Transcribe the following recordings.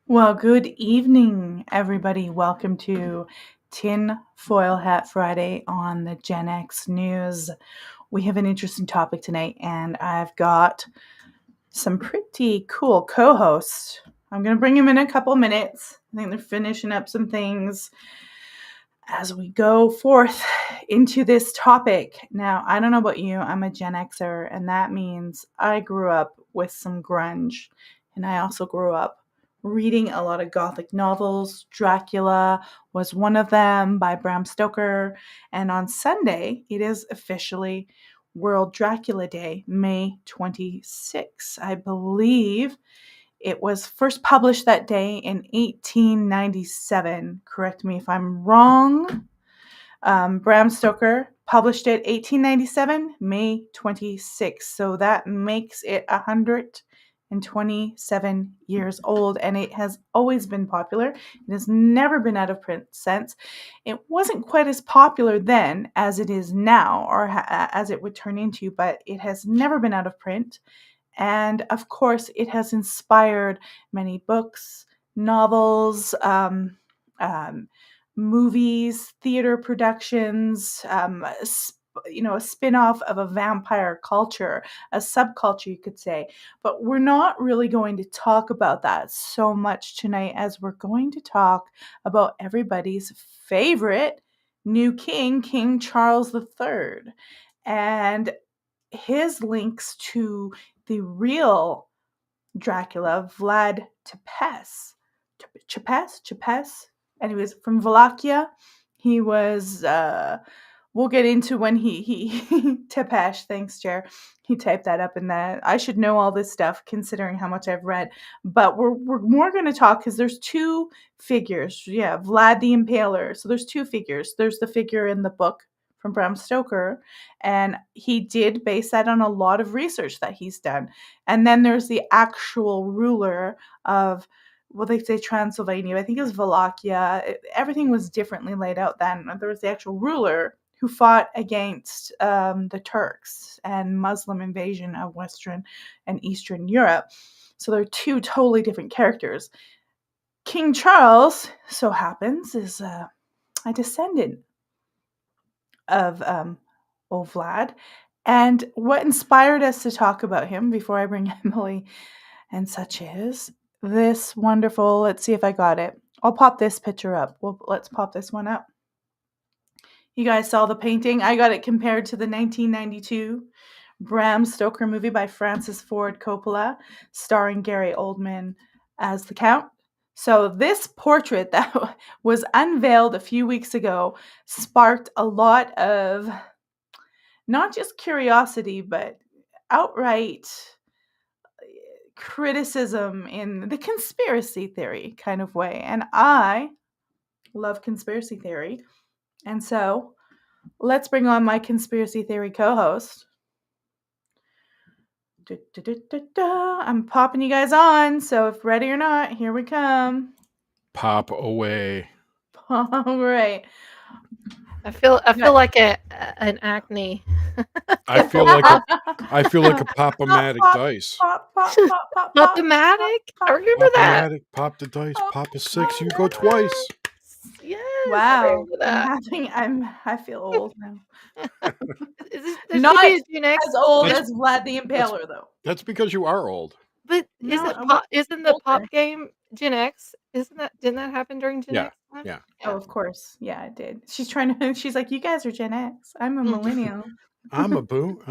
Well, good evening, everybody. Welcome to Tinfoil Hat Friday on the Gen X News. We have an interesting topic tonight, and I've got some pretty cool co-hosts. I'm going to bring them in a couple minutes. I think they're finishing up some things as we go forth into this topic. Now, I don't know about you, I'm a Gen Xer, and that means I grew up with some grunge, and I also grew up reading a lot of Gothic novels. Dracula was one of them by Bram Stoker, and on Sunday, it is officially World Dracula Day, May 26th. I believe it was first published that day in 1897. Correct me if I'm wrong. Bram Stoker published it 1897, May 26th. So that makes it 127 years old, and it has always been popular. It has never been out of print since. It wasn't quite as popular then as it is now, or as it would turn into, but it has never been out of print. And of course, it has inspired many books, novels, movies, theater productions, a spin-off of a vampire culture, a subculture, you could say. But we're not really going to talk about that so much tonight, as we're going to talk about everybody's favorite new king, King Charles III, and his links to the real Dracula, Vlad Tepes. Tepes? And he was from Wallachia. He was, we'll get into when he Tepes, thanks, Jer. He typed that up in that. I should know all this stuff considering how much I've read. But we're more going to talk because there's two figures. Yeah, Vlad the Impaler. So there's two figures. There's the figure in the book from Bram Stoker, and he did base that on a lot of research that he's done. And then there's the actual ruler of, well, they say Transylvania. I think it was Wallachia. Everything was differently laid out then. There was the actual ruler who fought against the Turks and Muslim invasion of Western and Eastern Europe. So they're two totally different characters. King Charles, so happens, is a descendant of old Vlad. And what inspired us to talk about him, before I bring Emily and such, is this wonderful, let's see if I got it. I'll pop this picture up. Let's pop this one up. You guys saw the painting? I got it compared to the 1992 Bram Stoker movie by Francis Ford Coppola, starring Gary Oldman as the Count. So this portrait that was unveiled a few weeks ago sparked a lot of not just curiosity, but outright criticism in the conspiracy theory kind of way. And I love conspiracy theory. And so let's bring on my conspiracy theory co-host. I'm popping you guys on, so if ready or not, here we come. Pop away. All right. I feel like an acne. I feel like a pop-o-matic dice. Pop. Pop-o-matic? I remember that. Pop-o-matic, pop the dice, pop a 6, you go twice. Yes. Wow. I I feel old now. There Not should be a Gen X. as old as Vlad the Impaler, though. That's because you are old. But No, isn't the older. pop game Gen X? Didn't that happen during Gen X time? Yeah. Oh, of course. Yeah, it did. She's like, you guys are Gen X. I'm a millennial. I'm a boo.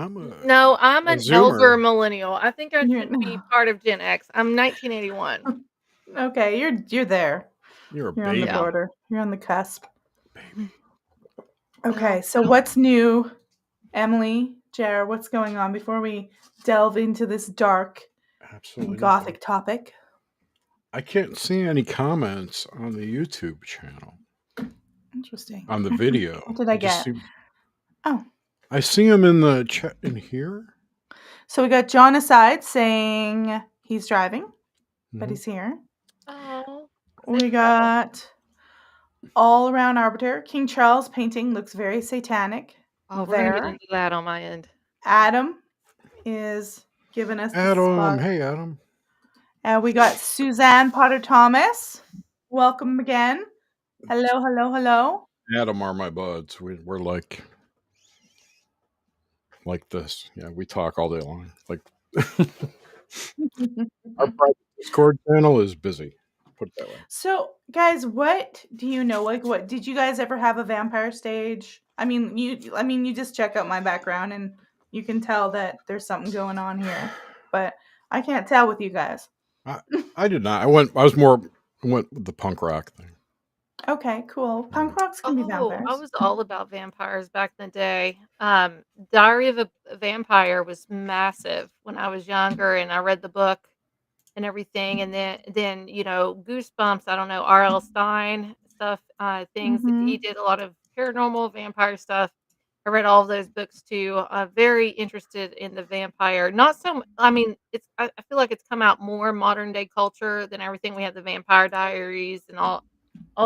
No, I'm an Zoomer. elder millennial. I think I You're- should be part of Gen X. I'm 1981. Okay, you're there. You're a You're baby. on the border. You're on the cusp. Baby. Okay, so what's new, Emily, Jer? What's going on before we delve into this dark, Absolutely gothic topic? I can't see any comments on the YouTube channel. Interesting. On the video. What did I get? I see them in the chat in here. So we got John aside saying he's driving, but he's here. Oh. We got All Around Arbiter. King Charles painting looks very satanic. Oh, we're gonna get into that on my end. Adam is giving us Adam. Hey, Adam. We got Suzanne Potter Thomas. Welcome again. Hello, hello, hello. Adam are my buds. We're like this. Yeah, we talk all day long. Like our private Discord channel is busy. Put it that way. So, guys, what do you know? Like, what did you guys ever have a vampire stage? You just check out my background and you can tell that there's something going on here. But I can't tell with you guys. I did not. I went with the punk rock thing. Okay, cool. Punk rocks can be Oh, I vampires. was all about vampires back in the day. Diary of a Vampire was massive when I was younger, and I read the book and everything. And then Goosebumps. I don't know, R.L. Stein stuff, things. He Mm-hmm. did a lot of paranormal vampire stuff. I read all of those books too. Very interested in the vampire. Not so. I mean, it's. I feel like it's come out more modern day culture than everything. We have the Vampire Diaries and all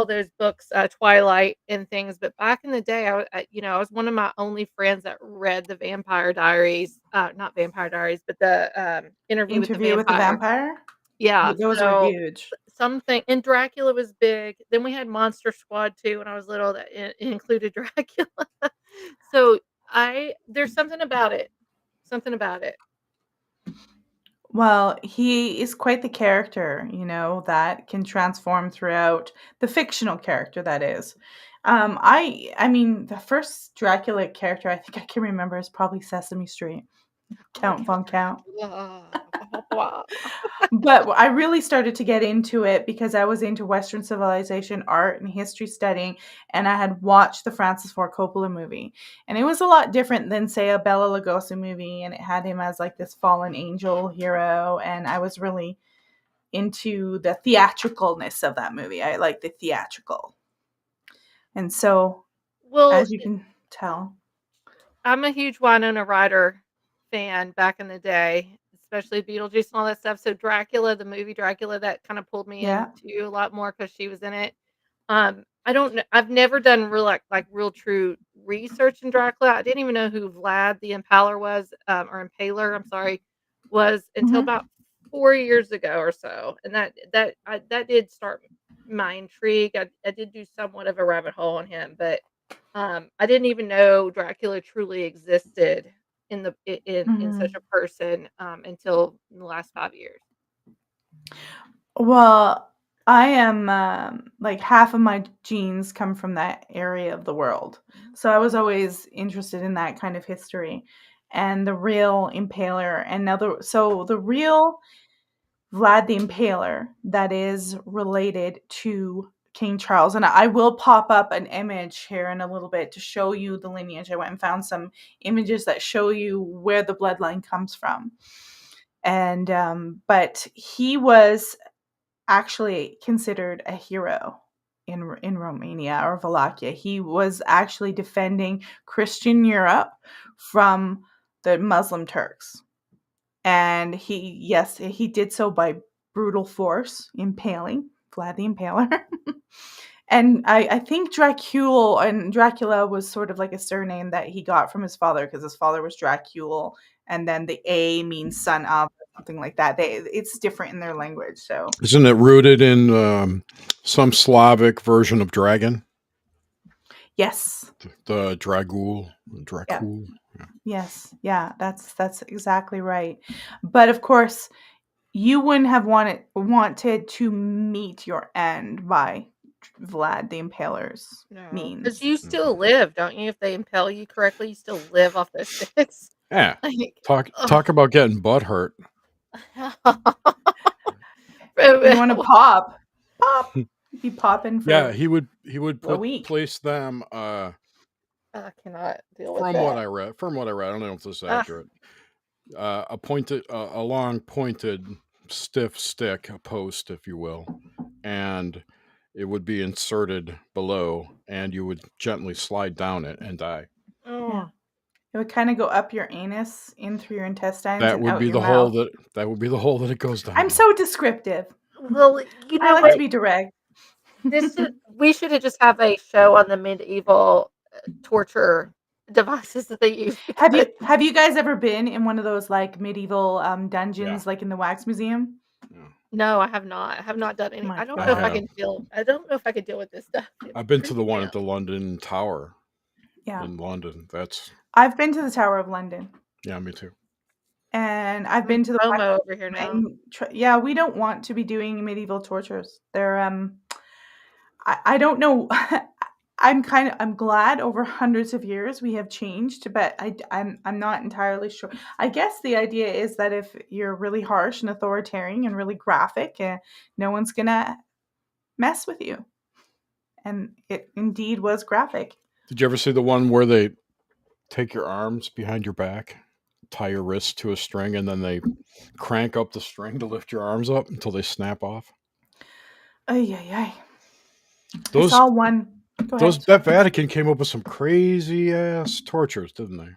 those books, Twilight and things. But back in the day, I was one of my only friends that read the Vampire Diaries, not Vampire Diaries, but the Interview with the Interview with the Vampire. Vampire. Yeah, Those are so huge. something, and Dracula was big. Then we had Monster Squad too when I was little that included Dracula. So there's something about it. Something about it. Well, he is quite the character, that can transform throughout the fictional character that is. I mean, the first Dracula character I think I can remember is probably Sesame Street, Oh, Count Count Von Count. Dracula. Blah, blah, But I really started to get into it because I was into Western civilization, art, and history studying, and I had watched the Francis Ford Coppola movie. And it was a lot different than, say, a Bela Lugosi movie, and it had him as like this fallen angel hero. And I was really into the theatricalness of that movie. I like the theatrical. And so, Well, as you can tell, I'm a huge Winona Ryder fan back in the day, especially Beetlejuice and all that stuff. So Dracula, the movie Dracula, that kind of pulled me yeah. into a lot more because she was in it. I don't know. I've never done real like real true research in Dracula. I didn't even know who Vlad the Impaler was, or Impaler. I'm sorry, was until Hmm. about 4 years ago or so, and that did start my intrigue. I did do somewhat of a rabbit hole on him, but I didn't even know Dracula truly existed in such Hmm. a person until the last 5 years. Well, I am like half of my genes come from that area of the world. So I was always interested in that kind of history and the real impaler. And now the real Vlad the Impaler that is related to King Charles. And I will pop up an image here in a little bit to show you the lineage. I went and found some images that show you where the bloodline comes from. And but he was actually considered a hero in Romania or Wallachia. He was actually defending Christian Europe from the Muslim Turks. And he did so by brutal force, impaling Vlad the Impaler. And I think Dracula was sort of like a surname that he got from his father because his father was Dracul, and then the A means son of, something like that. It's different in their language. So Isn't it rooted in some Slavic version of dragon? yes, The Dragul. yeah, Dracul. Yeah. yes, yeah, that's exactly right. But of course, you wouldn't have wanted to meet your end by Vlad the Impaler's No, because means. you still live, don't you? If they impale you correctly, you still live off those sticks. Yeah. Like, ugh. Talk about getting butt hurt. You want to pop, be popping Yeah, for he would a week. place them I cannot deal with from what that. I read. From what I read, I don't know if this is Ah, accurate. A long pointed stiff stick, a post if you will, and it would be inserted below and you would gently slide down it and die. Yeah, oh, it would kind of go up your anus, in through your intestines, That and would out be your the hole mouth. that it goes I'm down. so descriptive. well, you I know like to what? be direct. We should have just have a show on the medieval torture devices that they use Have because you have you guys ever been in one of those like medieval Yeah. dungeons, like in the Wax Museum? Yeah. No, I have not. I have not done Oh any. my I don't I know if I God. have. can deal. I don't know if I could deal with this stuff. It I've been to creeps the one me at out. the London Tower Yeah. in London. That's I've been to the Tower of London, yeah, me too. and I've I'm been to the FOMO over here now. and yeah, we don't want to be doing medieval tortures. They're I don't know. I'm glad over hundreds of years we have changed, but I'm not entirely sure. I guess the idea is that if you're really harsh and authoritarian and really graphic, no one's gonna mess with you. And it indeed was graphic. Did you ever see the one where they take your arms behind your back, tie your wrists to a string, and then they crank up the string to lift your arms up until they snap off? Ay ay ay. I Those saw one. Go those ahead. that Vatican came up with some crazy ass tortures, didn't they?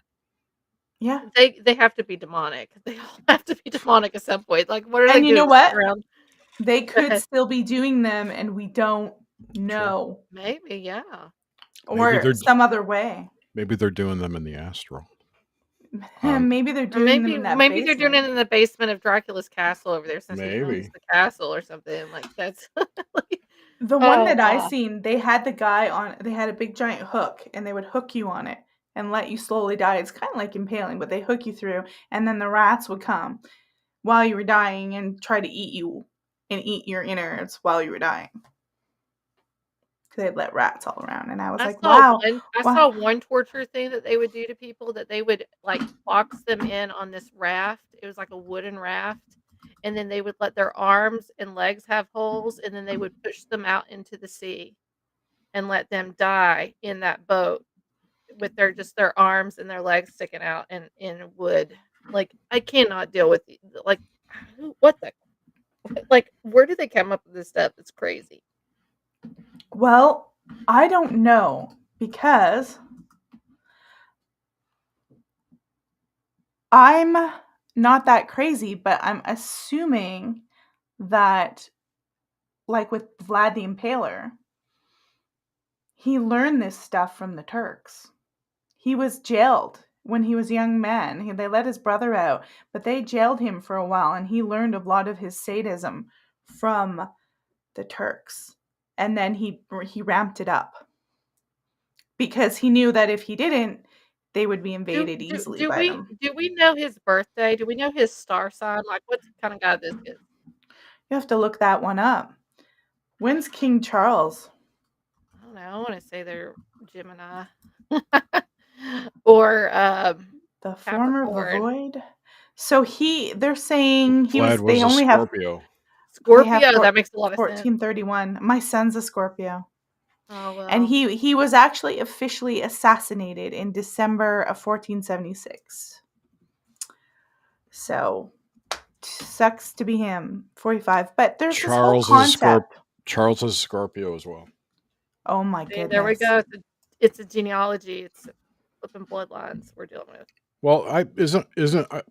Yeah. They have to be demonic. They all have to be demonic at some point. Like, what are they And you know doing? Sitting what? around? They Go could ahead. still be doing them and we don't Sure. know, Maybe, yeah. Maybe or they're some other way. maybe they're doing them in the astral. Maybe they're Or doing them maybe in that maybe they're doing basement. it in the basement of Dracula's castle over there since he owns Maybe. the castle or something. Like that's like, The one oh that I wow. seen, they had the guy on they had a big giant hook and they would hook you on it and let you slowly die. It's kind of like impaling, but they hook you through and then the rats would come while you were dying and try to eat you and eat your innards while you were dying. They'd let rats all around and I was like, "Wow. I Wow." saw one torture thing that they would do to people that they would like box them in on this raft. It was like a wooden raft. And then they would let their arms and legs have holes and then they would push them out into the sea and let them die in that boat with their arms and their legs sticking out in wood. Like I cannot deal with like what the like where do they come up with this stuff? It's crazy. Well, I don't know because I'm not that crazy, but I'm assuming that, like with Vlad the Impaler, he learned this stuff from the Turks. He was jailed when he was a young man. They let his brother out, but they jailed him for a while, and he learned a lot of his sadism from the Turks. And then he ramped it up because he knew that if he didn't, they would be invaded easily by them. Do we know his birthday? Do we know his star sign? Like what kind of guy this is? You have to look that one up. When's King Charles? I don't know. I want to say they're Gemini or The former Capricorn. Void? So they're saying Vlad they was a only have, Scorpio. they have Scorpio. That makes a lot of sense. 1431. My son's a Scorpio. Oh And well. he was actually officially assassinated in December of 1476. So sucks to be him, 45. But there's this whole Charles is a concept. Charles is a Scorpio as well. Oh my See, there we goodness. go. It's a genealogy. It's flipping bloodlines we're dealing with. Well, I isn't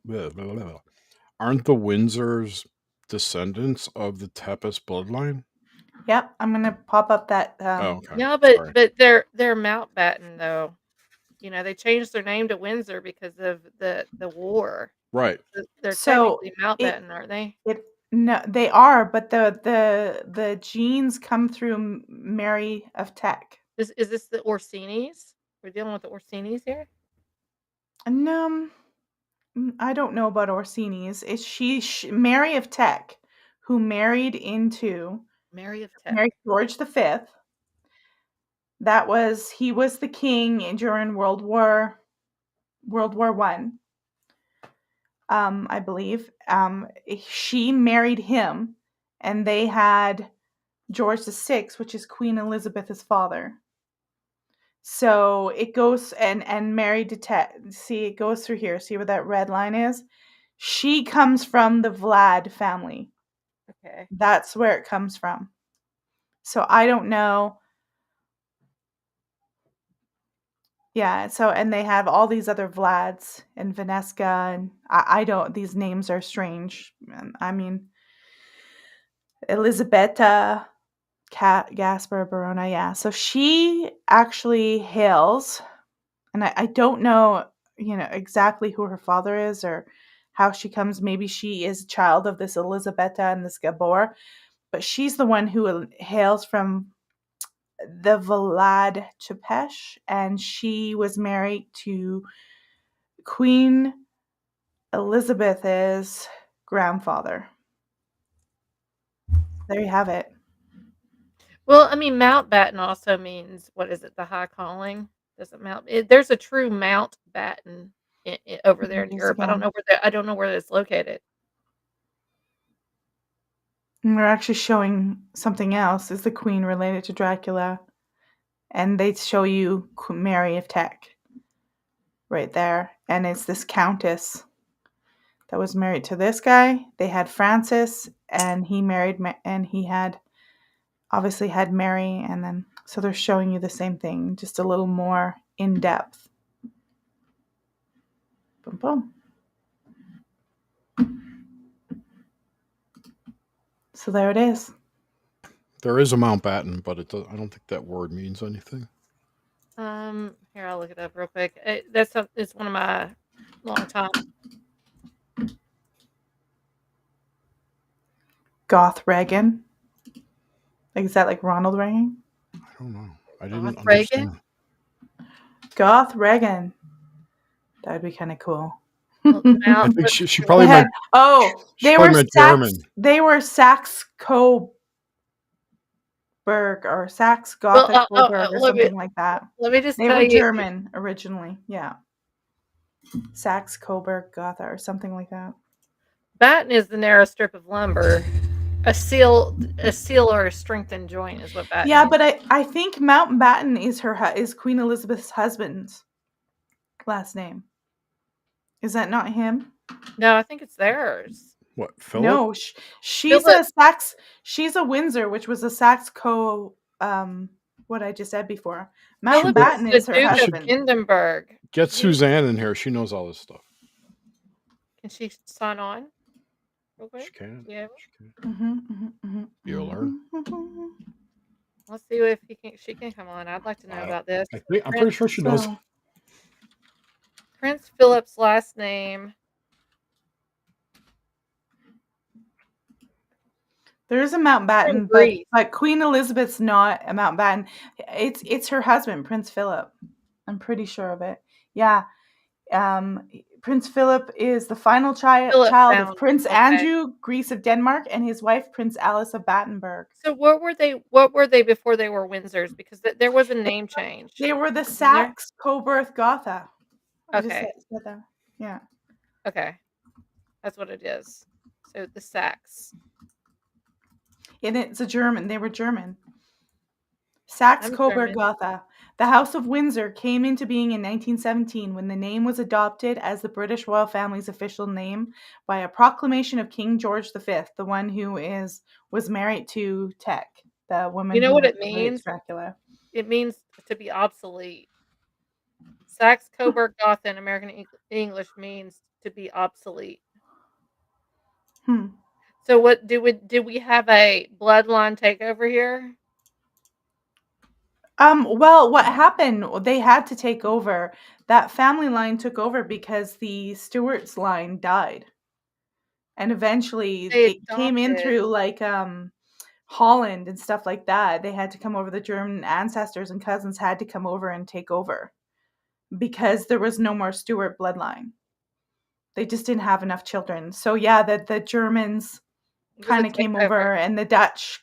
blah, blah, blah. Aren't the Windsors descendants of the Tepes bloodline? Yep, I'm gonna pop up that Oh, okay. Yeah, Sorry. but they're Mountbatten though. You know, they changed their name to Windsor because of the war. Right. They're so technically it Mountbatten, aren't they? it no, they are, but the genes come through Mary of Tech. Is this the Orsinis? We're dealing with the Orsinis here? And I don't know about Orsini's. Is Mary of Tech, who married into Mary of Tech. married George V? He was the king during World War I. I believe. She married him, and they had George VI, which is Queen Elizabeth's father. So it goes and married to Ted. See, it goes through here. See where that red line is? She comes from the Vlad family. Okay. That's where it comes from. So I don't know. Yeah, so and they have all these other Vlads and Vaneska and I don't these names are strange. I mean Elisabetta Gasper Barona, yeah. So she actually hails, and I don't know, exactly who her father is or how she comes. Maybe she is a child of this Elisabetta and this Gabor, but she's the one who hails from the Vlad Tepes, and she was married to Queen Elizabeth's grandfather. There you have it. Well, I mean, Mountbatten also means, what is it, the high calling? Does it mount? There's a true Mountbatten over there There in it is Europe. again. I don't know where it's located. And we're actually showing something else. Is the queen related to Dracula? And they show you Mary of Teck right there. And it's this countess that was married to this guy. They had Francis, and he married, and he had obviously had Mary. And then, so they're showing you the same thing, just a little more in depth. Boom, boom. So there it is. There is a Mountbatten, but I don't think that word means anything. Here, I'll look it up real quick. It's one of my long time. Goth Reagan. Like, is that like Ronald Reagan? I don't know. I didn't Goth Reagan? understand. Goth Reagan. That would be kind of cool. Well, I think she probably They had, meant she probably meant German. They were Saxe-Coburg or Saxe-Gothic Coburg or something like that. Let me just They tell were you. German originally, yeah. Saxe-Coburg Gotha or something like that. Batten is the narrow strip of lumber. A seal or a strengthened joint is what batten Yeah, means. but I think Mountbatten is Queen Elizabeth's husband's last name. Is that not him? No, I think it's theirs. What, Philip? No, she's Philip. She's a Windsor, which was a Saxe-Co. What I just said before. Philip Mountbatten is is the her Duke husband. of Hindenburg. Get Suzanne in here. She knows all this stuff. Can she sign on? Real quick? She can. Yeah. She can. Bueller. Let's see if she can come on. I'd like to know about this. I'm pretty sure she knows. Prince Philip's last name. There is a Mountbatten, but Queen Elizabeth's not a Mountbatten. It's her husband, Prince Philip. I'm pretty sure of it. Yeah. Prince Philip is the final child of Prince Andrew, Greece of Denmark, and his wife, Prince Alice of Battenberg. So what were they before they were Windsors? Because there was a name change. They were the Saxe-Coburg Gotha. Okay. Yeah. Okay. That's what it is. So the Saxe. And it's a German. They were German. Saxe-Coburg Gotha. The House of Windsor came into being in 1917 when the name was adopted as the British royal family's official name by a proclamation of King George V, the one who was married to Teck, the woman. You know what it means? Dracula. It means to be obsolete. Saxe-Coburg Gotha in American English means to be obsolete. So what did we have a bloodline takeover here? Well, what happened, they had to take over. That family line took over because the Stuarts line died. And eventually it came in through like Holland and stuff like that. They had to come over. The German ancestors and cousins had to come over and take over because there was no more Stuart bloodline. They just didn't have enough children. So yeah, the Germans kind of came over, and the Dutch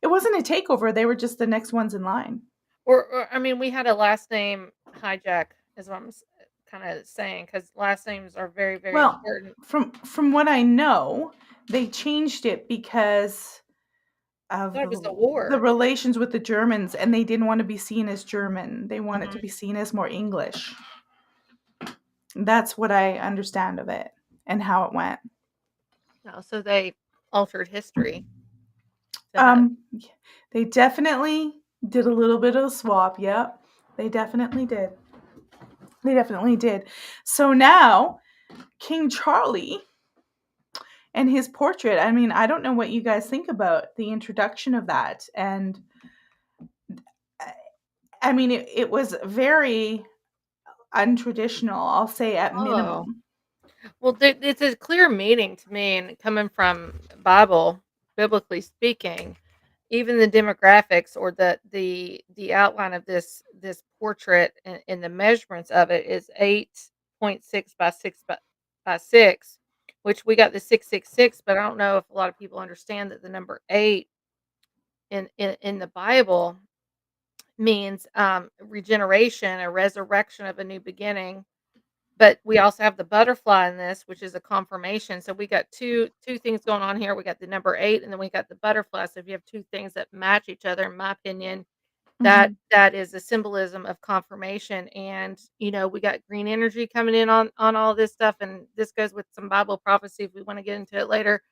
it wasn't a takeover. They were just the next ones in line. Or I mean, we had a last name hijack, is what I'm kind of saying, because last names are very, very important. From what I know, they changed it because of the relations with the Germans, and they didn't want to be seen as German. They wanted to be seen as more English. That's what I understand of it and how it went. Oh, so they altered history. They definitely did a little bit of a swap. Yep, they definitely did. They definitely did. So now, King Charlie and his portrait. I mean, I don't know what you guys think about the introduction of that. And I mean, it was very untraditional, I'll say, at minimum. Well, it's a clear meaning to me, and coming from Bible, biblically speaking, even the demographics or the outline of this portrait and the measurements of it is 8.6 by 6 by 6, which we got the 666, but I don't know if a lot of people understand that the number 8 in the Bible means regeneration, a resurrection of a new beginning, but we also have the butterfly in this, which is a confirmation. So we got two things going on here. We got the number 8, and then we got the butterfly. So if you have two things that match each other, in my opinion, Mhm. that is a symbolism of confirmation. And we got green energy coming in on all this stuff, and this goes with some Bible prophecy if we want to get into it later,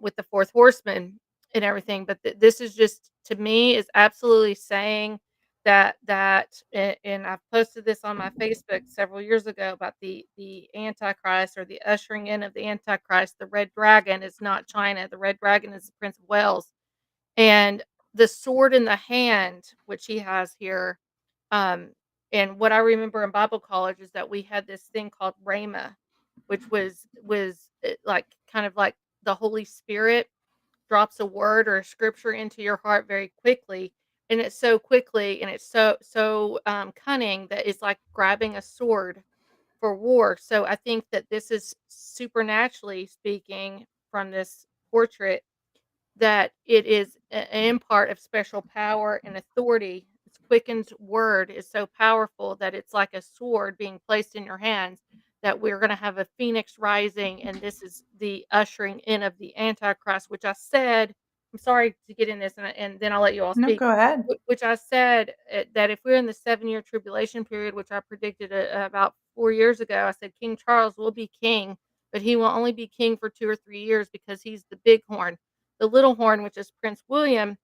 with the fourth horseman and everything. But this is just, to me, is absolutely saying and I've posted this on my Facebook several years ago about the Antichrist, or the ushering in of the Antichrist. The red dragon is not China. The red dragon is the Prince of Wales, and the sword in the hand, which he has here. Um, and what I remember in Bible college is that we had this thing called Rhema, which was like kind of like the Holy Spirit drops a word or a scripture into your heart very quickly, and it's so quickly, and it's so cunning that it's like grabbing a sword for war. So I think that this is supernaturally speaking from this portrait, that it is an impart of special power and authority. Its quickened word is so powerful that it's like a sword being placed in your hands, that we're going to have a phoenix rising, and this is the ushering in of the Antichrist, which I said, I'm sorry to get in this, and then I'll let you all No, speak, go ahead. which I said, that if we're in the 7-year tribulation period, which I predicted about 4 years ago, I said King Charles will be king, but he will only be king for 2 or 3 years, because he's the bighorn. The little horn, which is Prince William,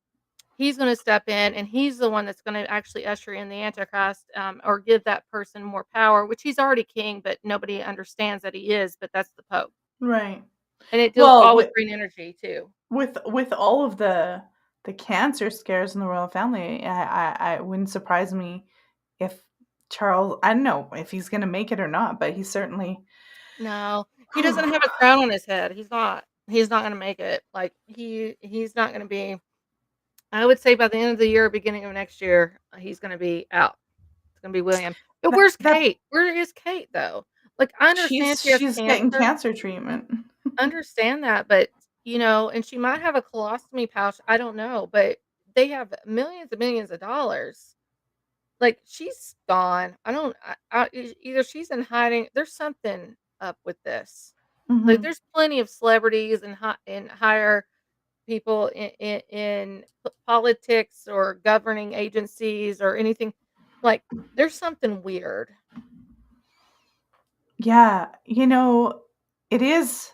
he's gonna step in, and he's the one that's gonna actually usher in the Antichrist, or give that person more power, which he's already king, but nobody understands that he is, but that's the Pope. Right. And it deals Well, all with green energy too. with all of the cancer scares in the royal family, I it wouldn't surprise me if Charles, I don't know if he's gonna make it or not, but he's certainly No, he doesn't have a crown on his head. He's not gonna make it. Like, he's not gonna be, I would say by the end of the year, beginning of next year, he's gonna be out. It's gonna be William. But that where's that Kate? Where is Kate, though? Like, I understand she has she's getting cancer. cancer treatment. Understand that, but, and she might have a colostomy pouch, I don't know, but they have millions and millions of dollars. Like, she's gone. I don't either she's in hiding, there's something up with this. Like, Mhm. there's plenty of celebrities and higher people in politics or governing agencies or anything. Like, there's something weird. Yeah, it is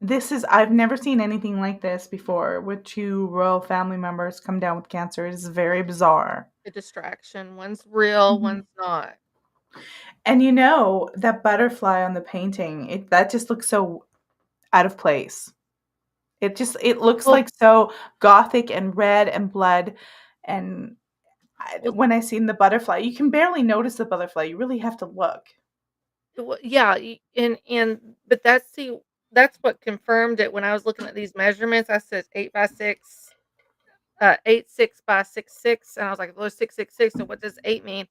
this is I've never seen anything like this before, with 2 royal family members come down with cancer. It is very bizarre. A distraction. One's real, Mhm. one's not. And that butterfly on the painting, that just looks so out of place. It looks Well like so gothic and red and blood, and well when I seen the butterfly, you can barely notice the butterfly, you really have to look. Yeah, and but that's what confirmed it when I was looking at these measurements. I said 8 by 6, 8 6 by 6 6, and I was like, "Well, 666. So what does 8 mean?"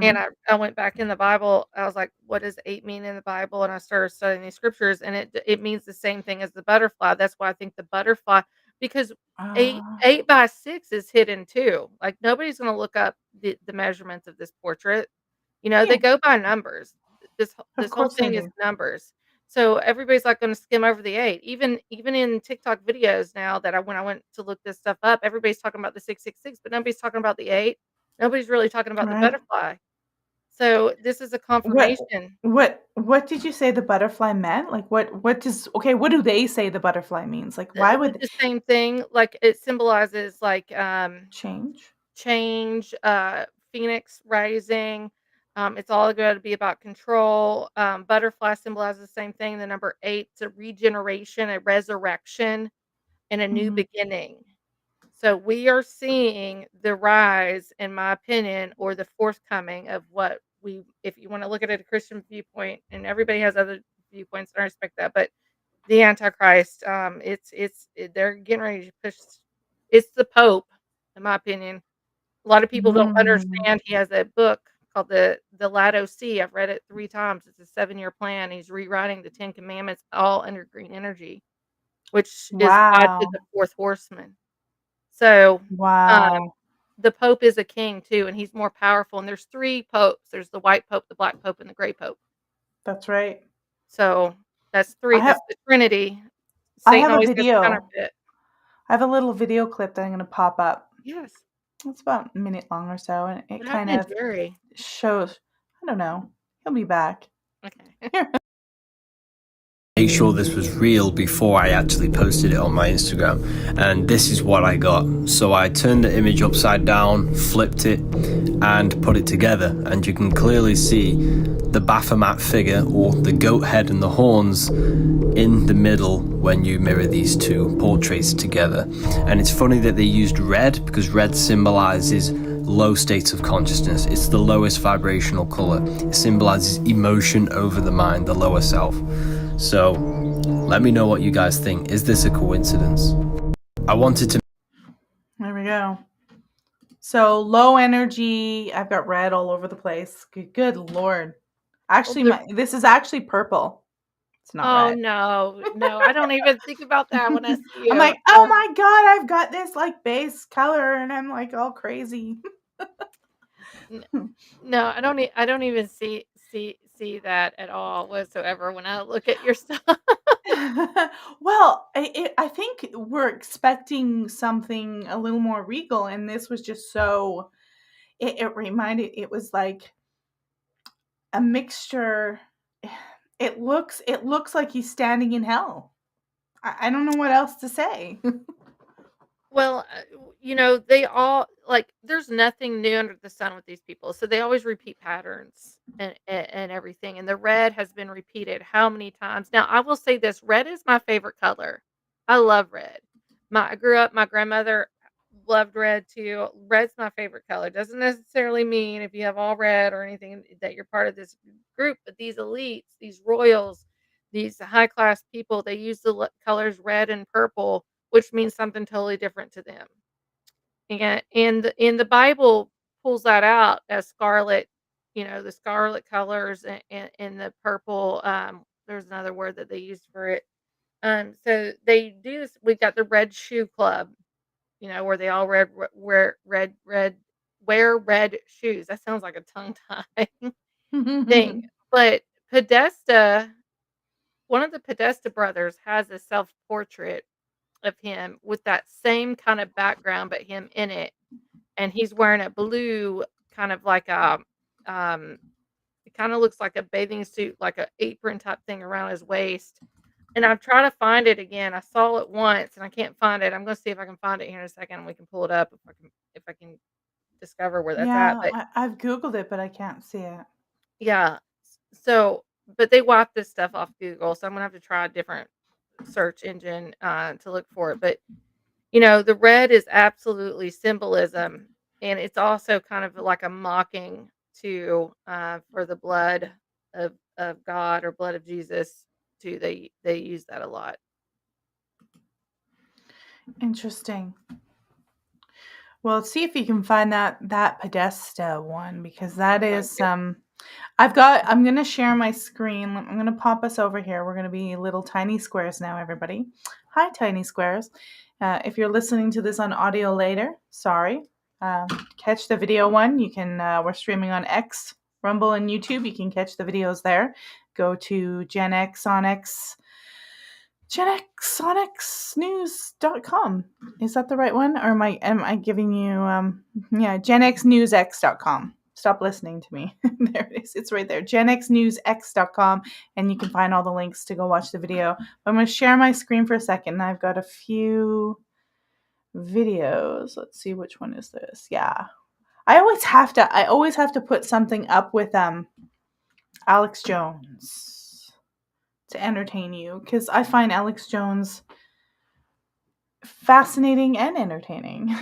And Mhm. I went back in the Bible. I was like, "What does 8 mean in the Bible?" And I started studying these scriptures, and it means the same thing as the butterfly. That's why I think the butterfly, because eight Ah, 8 by 6 is hidden too. Like, nobody's gonna look up the measurements of this portrait. They yeah, go by numbers. This wh of this whole course they thing is do. numbers. So everybody's, like, gonna skim over the 8. Even in TikTok videos now, that when I went to look this stuff up, everybody's talking about the 666, but nobody's talking about the 8. Nobody's really talking about the Right. butterfly. So this is a What confirmation. what did you say the butterfly meant? Like, what does okay, what do they say the butterfly means? Like, why would The same thing, like, it symbolizes, like, change? change, phoenix rising. It's all going to be about control. Butterfly symbolizes the same thing. The number 8, it's a regeneration, a resurrection, and a new Mhm. beginning. So we are seeing the rise, in my opinion, or the forthcoming of what we, if you want to look at it a Christian viewpoint, and everybody has other viewpoints, and I respect that. But the Antichrist, they're getting ready to push. It's the Pope, in my opinion. A lot of people don't Mm. understand he has a book called the Lado C. I've read it 3 times. It's a 7-year plan. He's rewriting the 10 commandments all under green energy, which is tied to Wow. the 4th horseman. So, um, Wow. the Pope is a king too, and he's more powerful, and there's 3 popes. There's the white pope, the black pope, and the gray pope. That's right. So, that's 3, I have that's the Trinity. I Satan have a always has a video. counterfeit. I have a little video clip that I'm going to pop up. Yes. It's about a minute long or so, and it What kind happened of to Jerry? shows. I don't know. He'll be back. Okay. Here. Make sure this was real before I actually posted it on my Instagram, and this is what I got. So I turned the image upside down, flipped it, and put it together, and you can clearly see the Baphomet figure, or the goat head and the horns, in the middle when you mirror these two portraits together. And it's funny that they used red, because red symbolizes low states of consciousness. It's the lowest vibrational color. It symbolizes emotion over the mind, the lower self. So let me know what you guys think. Is this a coincidence? I wanted to... There we go. So low energy. I've got red all over the place. Good Lord. Well, Actually, this is actually purple. It's not oh, red. no. No, I don't even think about that when I see I'm you. like, oh my God, I've got this like base color, and I'm like all crazy. N no, I don't even see that at all whatsoever when I look at your stuff. Well, I think we're expecting something a little more regal, and this was just so. It reminded. It was like a mixture. It looks like he's standing in hell. I don't know what else to say. Well, they all like, there's nothing new under the sun with these people, so they always repeat patterns and everything, and the red has been repeated how many times? Now, I will say this, red is my favorite color. I love red. I grew up, my grandmother loved red too. Red's my favorite color. Doesn't necessarily mean if you have all red or anything that you're part of this group, but these elites, these royals, these high class people, they use the colors red and purple, which means something totally different to them. And the Bible pulls that out as scarlet, the scarlet colors, and the purple. There's another word that they use for it. So they do this. We've got the Red Shoe Club, where they all wear red shoes. That sounds like a tongue tie thing. But Podesta, one of the Podesta brothers, has a self portrait of him with that same kind of background, but him in it, and he's wearing a blue kind of like a, um, it kind of looks like a bathing suit, like a apron type thing around his waist. And I've tried to find it again. I saw it once and I can't find it. I'm going to see if I can find it here in a second, and we can pull it up if I can discover where that's at. Yeah, But I've Googled it, but I can't see it. yeah, so but they wiped this stuff off Google, so I'm gonna have to try a different search engine to look for it. But the red is absolutely symbolism, and it's also kind of like a mocking to for the blood of God, or blood of Jesus too. They use that a lot. Interesting. Well, see if you can find that Podesta one, because that Sounds is good. I'm going to share my screen. I'm going to pop us over here. We're going to be little tiny squares now, everybody. Hi, tiny squares. If you're listening to this on audio later, sorry. Catch the video one. You can. We're streaming on X, Rumble, and YouTube. You can catch the videos there. Go to Gen X on X. GenXOnXNews.com. Is that the right one? Or am I giving you GenXNewsX.com. Stop listening to me. There it is. It's right there. GenXNewsX.com, and you can find all the links to go watch the video. I'm going to share my screen for a second. I've got a few videos. Let's see, which one is this? Yeah. I always have to put something up with Alex Jones to entertain you, because I find Alex Jones fascinating and entertaining.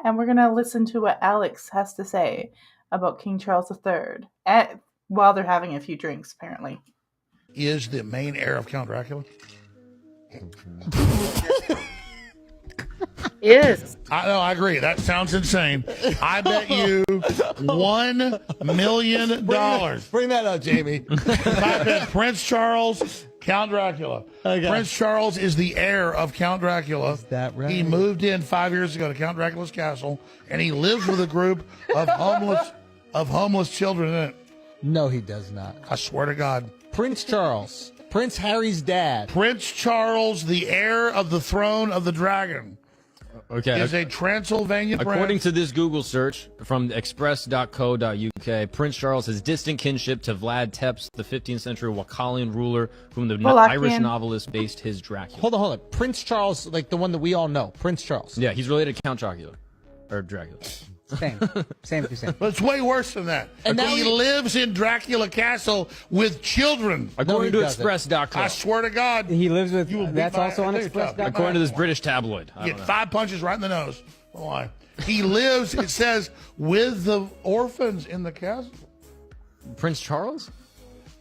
And we're going to listen to what Alex has to say about King Charles III while they're having a few drinks, apparently. is the main heir of Count Dracula? Yes. I agree. That sounds insane. I bet you $1 million. Bring that up, Jamie. I bet Prince Charles, Count Dracula. Okay. Prince Charles is the heir of Count Dracula. Is that right? He moved in 5 years ago to Count Dracula's castle, and he lives with a group of homeless children in it. No, he does not. I swear to God. Prince Charles, Prince Harry's dad. Prince Charles, the heir of the throne of the dragon, Okay. is a Transylvanian According prince. to this Google search from express.co.uk, Prince Charles has distant kinship to Vlad Tepes, the 15th century Wallachian ruler, whom the Irish Wallachian. novelist based his Dracula. Hold on. Prince Charles, like the one that we all know. Prince Charles. Yeah, he's related to Count Dracula. Or Dracula. Same. But it's way worse than that. And now he lives in Dracula Castle with children. According to doesn't. express.co. I swear to God. He lives with. You will beat That's my- also on I think Express. it's tough. According to this British tabloid. I Get don't know. 5 punches right in the nose. Why? He lives, it says, with the orphans in the castle. Prince Charles?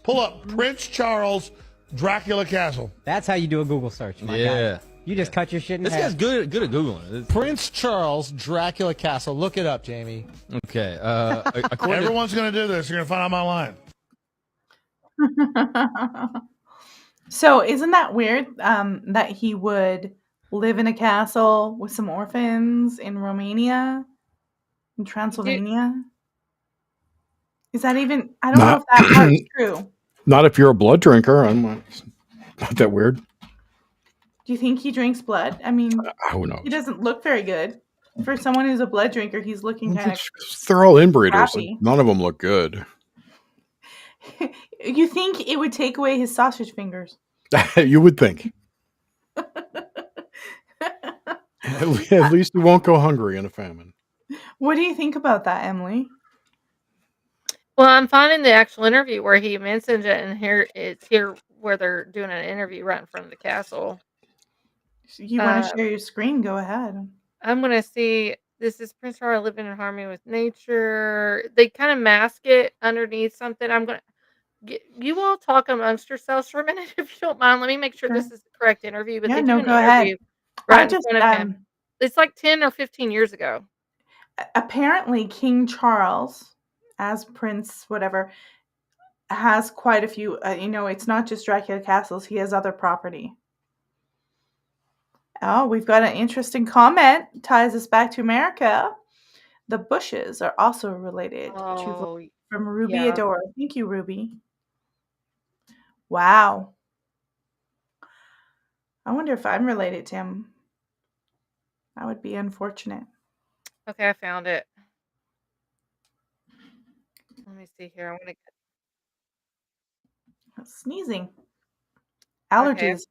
Pull up Prince Charles, Dracula Castle. That's how you do a Google search. My Yeah. guy. You just cut your shit in This half. guy's good at Googling it. Prince Charles, Dracula Castle. Look it up, Jamie. Okay. According to, Everyone's going to do this. You're going to find out my line. So isn't that weird that he would live in a castle with some orphans in Romania, in Transylvania? Is that even? I don't know if that part's true. Not if you're a blood drinker. I'm not that weird. Do you think he drinks blood? I mean, Who knows? he doesn't look very good. For someone who's a blood drinker, he's looking kind of. They're all inbreeders. crappy. None of them look good. You think it would take away his sausage fingers? You would think. At least we won't go hungry in a famine. What do you think about that, Emily? Well, I'm finding the actual interview where he mentions it, and here where they're doing an interview right in front of the castle. You want to share your screen? Go ahead. I'm gonna see. This is Prince Charles living in harmony with nature. They kind of mask it underneath something. I'm gonna. You all talk amongst yourselves for a minute, if you don't mind. Let me make sure this is the correct interview. But Yeah, they no, do an go ahead. interview right I in just front of him. It's like 10 or 15 years ago. apparently King Charles, as Prince whatever, has quite a few. It's not just Dracula castles. He has other property. Oh, we've got an interesting comment. Ties us back to America. The Bushes are also related to from Ruby yeah. Adore. Thank you, Ruby. Wow. I wonder if I'm related to him. That would be unfortunate. Okay, I found it. Let me see here. I'm gonna Sneezing. Allergies.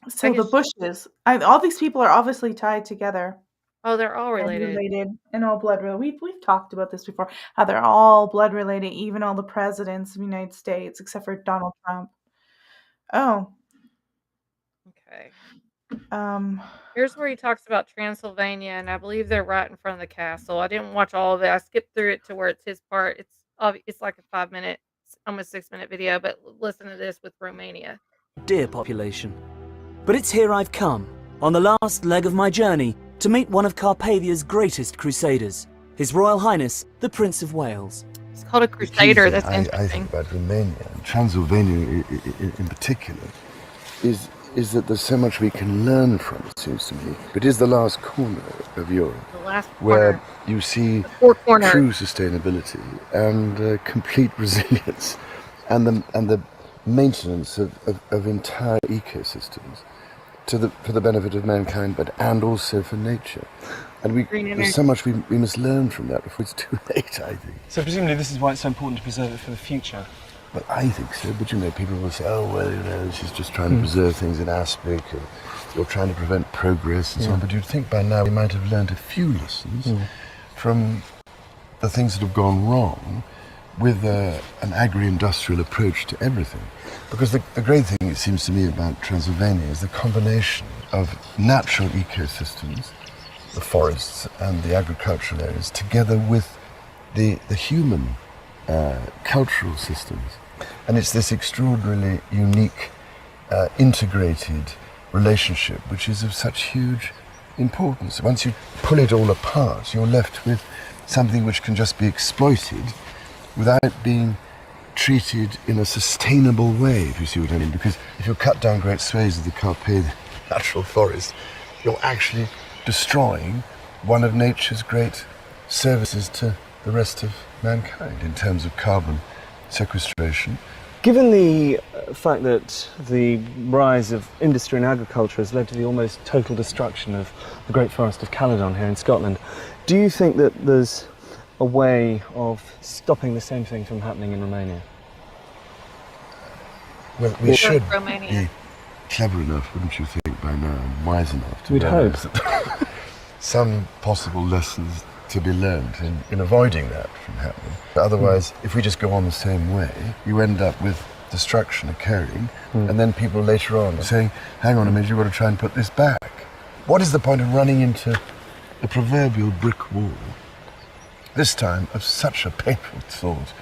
So I the guess- Bushes. All these people are obviously tied together. Oh, they're all and related. and all blood related. We've talked about this before. How they're all blood related, even all the presidents of the United States, except for Donald Trump. Oh. Okay. Here's where he talks about Transylvania, and I believe they're right in front of the castle. I didn't watch all of it. I skipped through it to where it's his part. It's like a 5-minute, almost 6-minute video. But listen to this with Romania. Dear population, but it's here I've come, on the last leg of my journey, to meet one of Carpathia's greatest crusaders, His Royal Highness, the Prince of Wales. It's called a crusader. That's I interesting. think about Romania, and Transylvania in particular, is that there's so much we can learn from, it seems to me. It is the last corner of Europe The last where corner. you see Four corner. true sustainability and complete resilience and the maintenance of entire ecosystems for the benefit of mankind, and also for nature. And there's so much we must learn from that before it's too late, I think. So presumably this is why it's so important to preserve it for the future. Well, I think so, but people will say, oh, well, she's just trying to preserve things in aspic, or trying to prevent progress and so on. But you'd think by now we might have learned a few lessons from the things that have gone wrong with an agri-industrial approach to everything. Because the great thing, it seems to me, about Transylvania is the combination of natural ecosystems, the forests and the agricultural areas, together with the human cultural systems And it's this extraordinarily unique, integrated relationship, which is of such huge importance. Once you pull it all apart, you're left with something which can just be exploited without being treated in a sustainable way, if you see what I mean. Because if you cut down great swathes of the Carpathian natural forest, you're actually destroying one of nature's great services to the rest of mankind in terms of carbon sequestration. Given the fact that the rise of industry and agriculture has led to the almost total destruction of the Great Forest of Caledon here in Scotland, do you think that there's a way of stopping the same thing from happening in Romania? Well, we should Romania. be clever enough, wouldn't you think, by now, and wise enough to We'd realize hope. that some possible lessons to be learned in avoiding that from happening. But otherwise, if we just go on the same way, you end up with destruction occurring, and then people later on saying, hang on a minute, you've got to try and put this back. What is the point of running into a proverbial brick wall, this time of such a painful sort,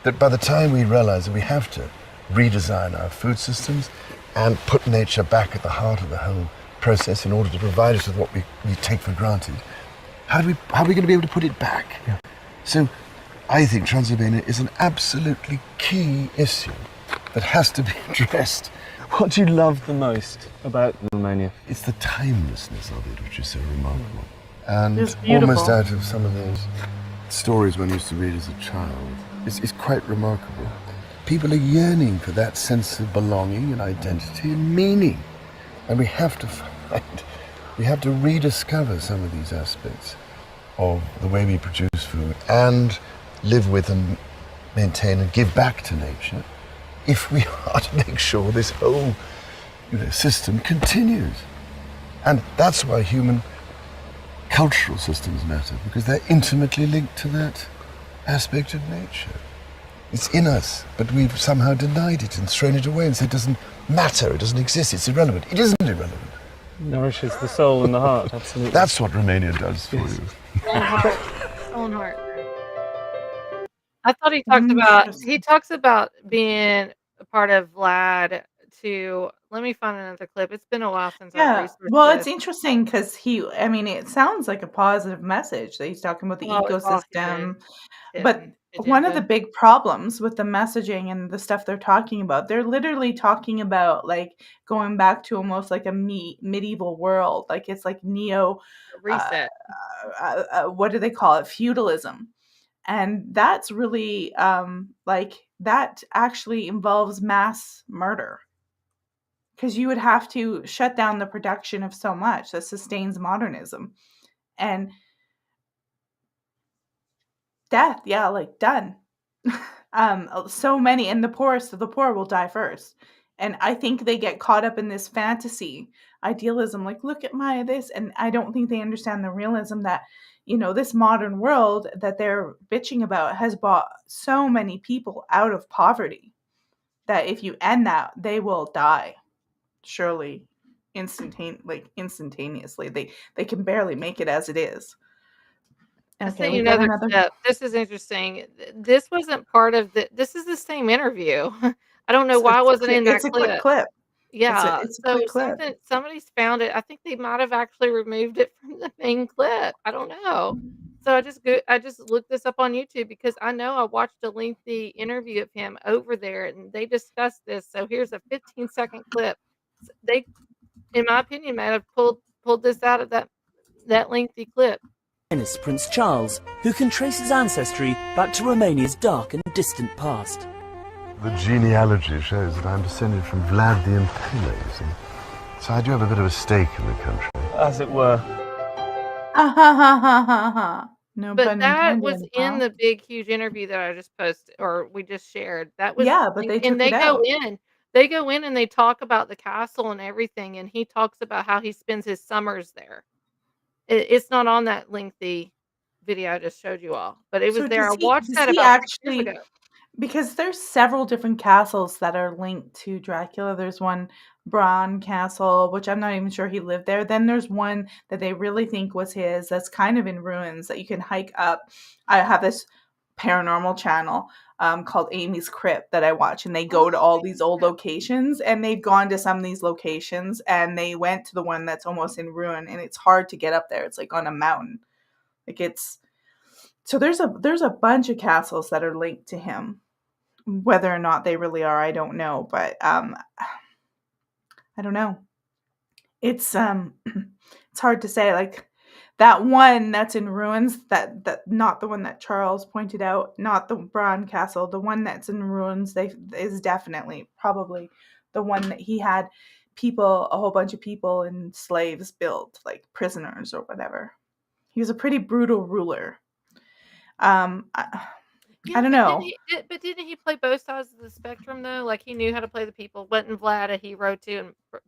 that by the time we realize that we have to redesign our food systems and put nature back at the heart of the whole process in order to provide us with what we take for granted, how are we going to be able to put it back? Yeah. So I think Transylvania is an absolutely key issue that has to be addressed. What do you love the most about Romania? It's the timelessness of it, which is so remarkable. And It's beautiful. almost out of some of those stories one used to read as a child. It's quite remarkable. People are yearning for that sense of belonging and identity and meaning. And we have to rediscover some of these aspects of the way we produce food and live with and maintain and give back to nature if we are to make sure this whole system continues. And that's why human cultural systems matter, because they're intimately linked to that aspect of nature. It's in us, but we've somehow denied it and thrown it away and said it doesn't matter, it doesn't exist, it's irrelevant. It isn't irrelevant. Nourishes the soul and the heart, absolutely. That's what Romania does for you. Soul and heart. Soul and heart. I thought he talks about being a part of Vlad to, let me find another clip. It's been a while since I've Yeah. researched Well, this. it's interesting because it sounds like a positive message that he's talking about the Oh, it's all ecosystem. hidden But one of the agenda. big problems with the messaging and the stuff they're talking about, they're literally talking about like going back to almost like a medieval world. Like it's like neo, Reset. what do they call it? Feudalism. And that's really like that actually involves mass murder. Because you would have to shut down the production of so much that sustains modernism. And death, yeah, like done. So many, and the poorest of the poor will die first. And I think they get caught up in this fantasy idealism, like, look at my this. And I don't think they understand the realism that, this modern world that they're bitching about has brought so many people out of poverty that if you end that, they will die. Surely instantaneously. They can barely make it as it is. I'll Okay, send we you got another another. clip. This is interesting. This wasn't part of this is the same interview. I don't know why it wasn't in that It's a quick clip. clip. Yeah, It's a so quick clip. somebody's found it. I think they might have actually removed it from the main clip. I don't know. So I just looked this up on YouTube because I know I watched a lengthy interview of him over there and they discussed this. So here's a 15-second clip. They, in my opinion, might have pulled this out of that lengthy clip. Prince Charles, who can trace his ancestry back to Romania's dark and distant past. The genealogy shows that I'm descended from Vlad the Impaler, you see. So I do have a bit of a stake in the country. As it were. No But pun that intended. was in the big, huge interview that I just posted or we just shared. That was Yeah, but they took and they it go out. in. They go in and they talk about the castle and everything, and he talks about how he spends his summers there. It's not on that lengthy video I just showed you all, but it was So there. I does watched that he about 6 years actually? ago. Because there's several different castles that are linked to Dracula. There's one Bran Castle, which I'm not even sure he lived there. Then there's one that they really think was his that's kind of in ruins that you can hike up. I have this paranormal channel called Amy's Crypt that I watch, and they go to all these old locations, and they've gone to some of these locations, and they went to the one that's almost in ruin, and it's hard to get up there. It's like on a mountain. Like it's so there's a bunch of castles that are linked to him. Whether or not they really are, I don't know, but I don't know. It's it's hard to say. Like that one that's in ruins, that not the one that Charles pointed out, not the Bran Castle, the one that's in ruins, is definitely probably the one that he had a whole bunch of people and slaves built, like prisoners or whatever. He was a pretty brutal ruler. I don't know. But didn't he play both sides of the spectrum though? Like he knew how to play the people. Wasn't Vlad a hero too, and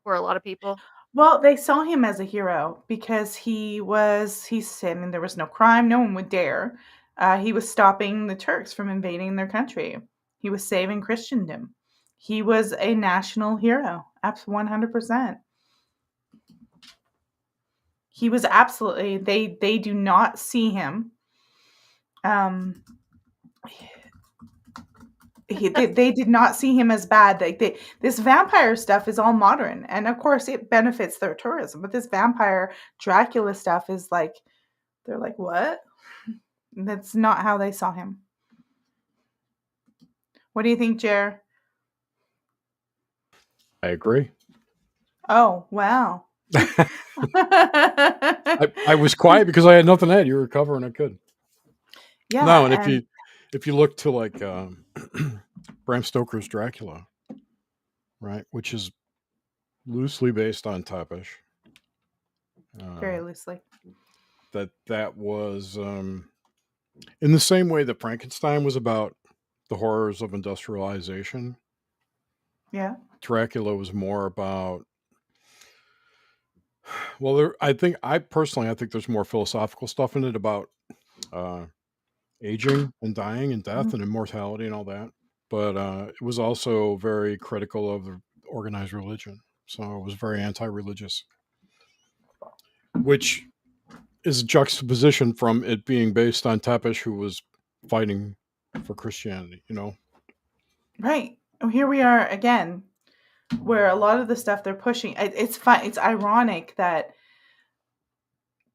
for a lot of people? Well, they saw him as a hero because I mean, there was no crime. No one would dare. He was stopping the Turks from invading their country. He was saving Christendom. He was a national hero. 100%. He was absolutely, they do not see him. They did not see him as bad. This vampire stuff is all modern, and of course it benefits their tourism. But this vampire Dracula stuff is like, they're like, what? That's not how they saw him. What do you think, Jer? I agree. Oh, wow. I was quiet because I had nothing to add. You were covering it good. Yeah. No, and if you look to like Bram Stoker's Dracula, right, which is loosely based on Tepes. Very loosely. That was in the same way that Frankenstein was about the horrors of industrialization. Yeah. Dracula was more about, well, I think there's more philosophical stuff in it about aging and dying and death and immortality and all that. But it was also very critical of the organized religion. So it was very anti-religious, which is a juxtaposition from it being based on Tepes, who was fighting for Christianity, Right. Oh, here we are again, where a lot of the stuff they're pushing, it's fun. It's ironic that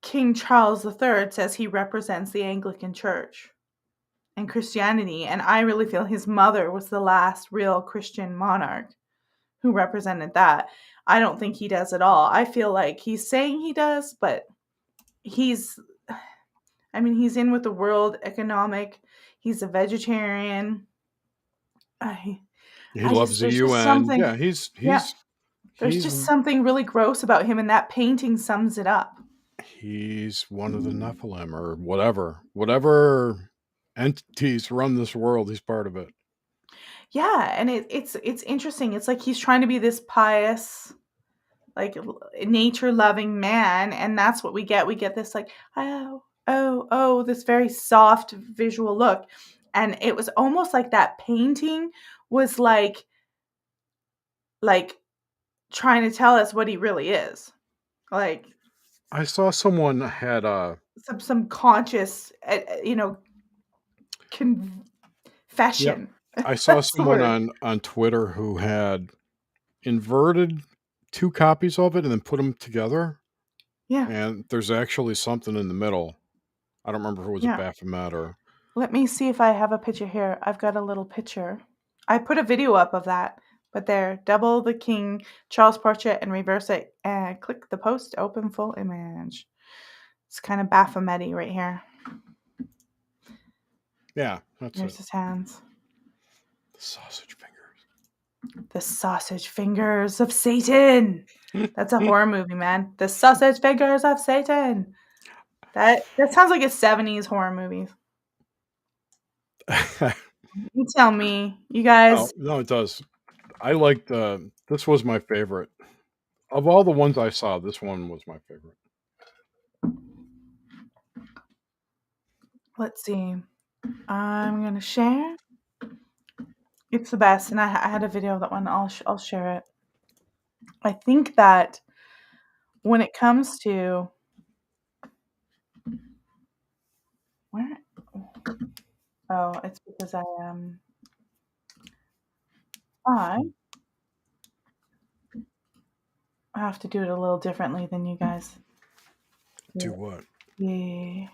King Charles III says he represents the Anglican Church and Christianity, and I really feel his mother was the last real Christian monarch who represented that. I don't think he does at all. I feel like he's saying he does, but he's in with the World Economic. He's a vegetarian. He loves the UN. Something, yeah, there's just something really gross about him, and that painting sums it up. He's one of the Nephilim or whatever entities run this world. He's part of it. Yeah, and it's interesting. It's like he's trying to be this pious, like nature-loving man, and that's what we get. We get this like, oh, this very soft visual look. And it was almost like that painting was like trying to tell us what he really is. Like, I saw someone had some conscious, confession. Yep. I saw someone on Twitter who had inverted 2 copies of it and then put them together. Yeah. And there's actually something in the middle. I don't remember if it was a Baphomet or... Let me see if I have a picture here. I've got a little picture. I put a video up of that. But there, double the King Charles portrait and reverse it. And click the post, open full image. It's kind of Baphomet-y right here. Yeah, There's his hands. The sausage fingers. The sausage fingers of Satan. That's a horror movie, man. The sausage fingers of Satan. That sounds like a 70s horror movie. You tell me, you guys. No, it does. I liked this was my favorite. Of all the ones I saw, this one was my favorite. Let's see. I'm going to share. It's the best, and I had a video of that one. I'll share it. I think that when it comes to Oh, it's because I have to do it a little differently than you guys. Do what? The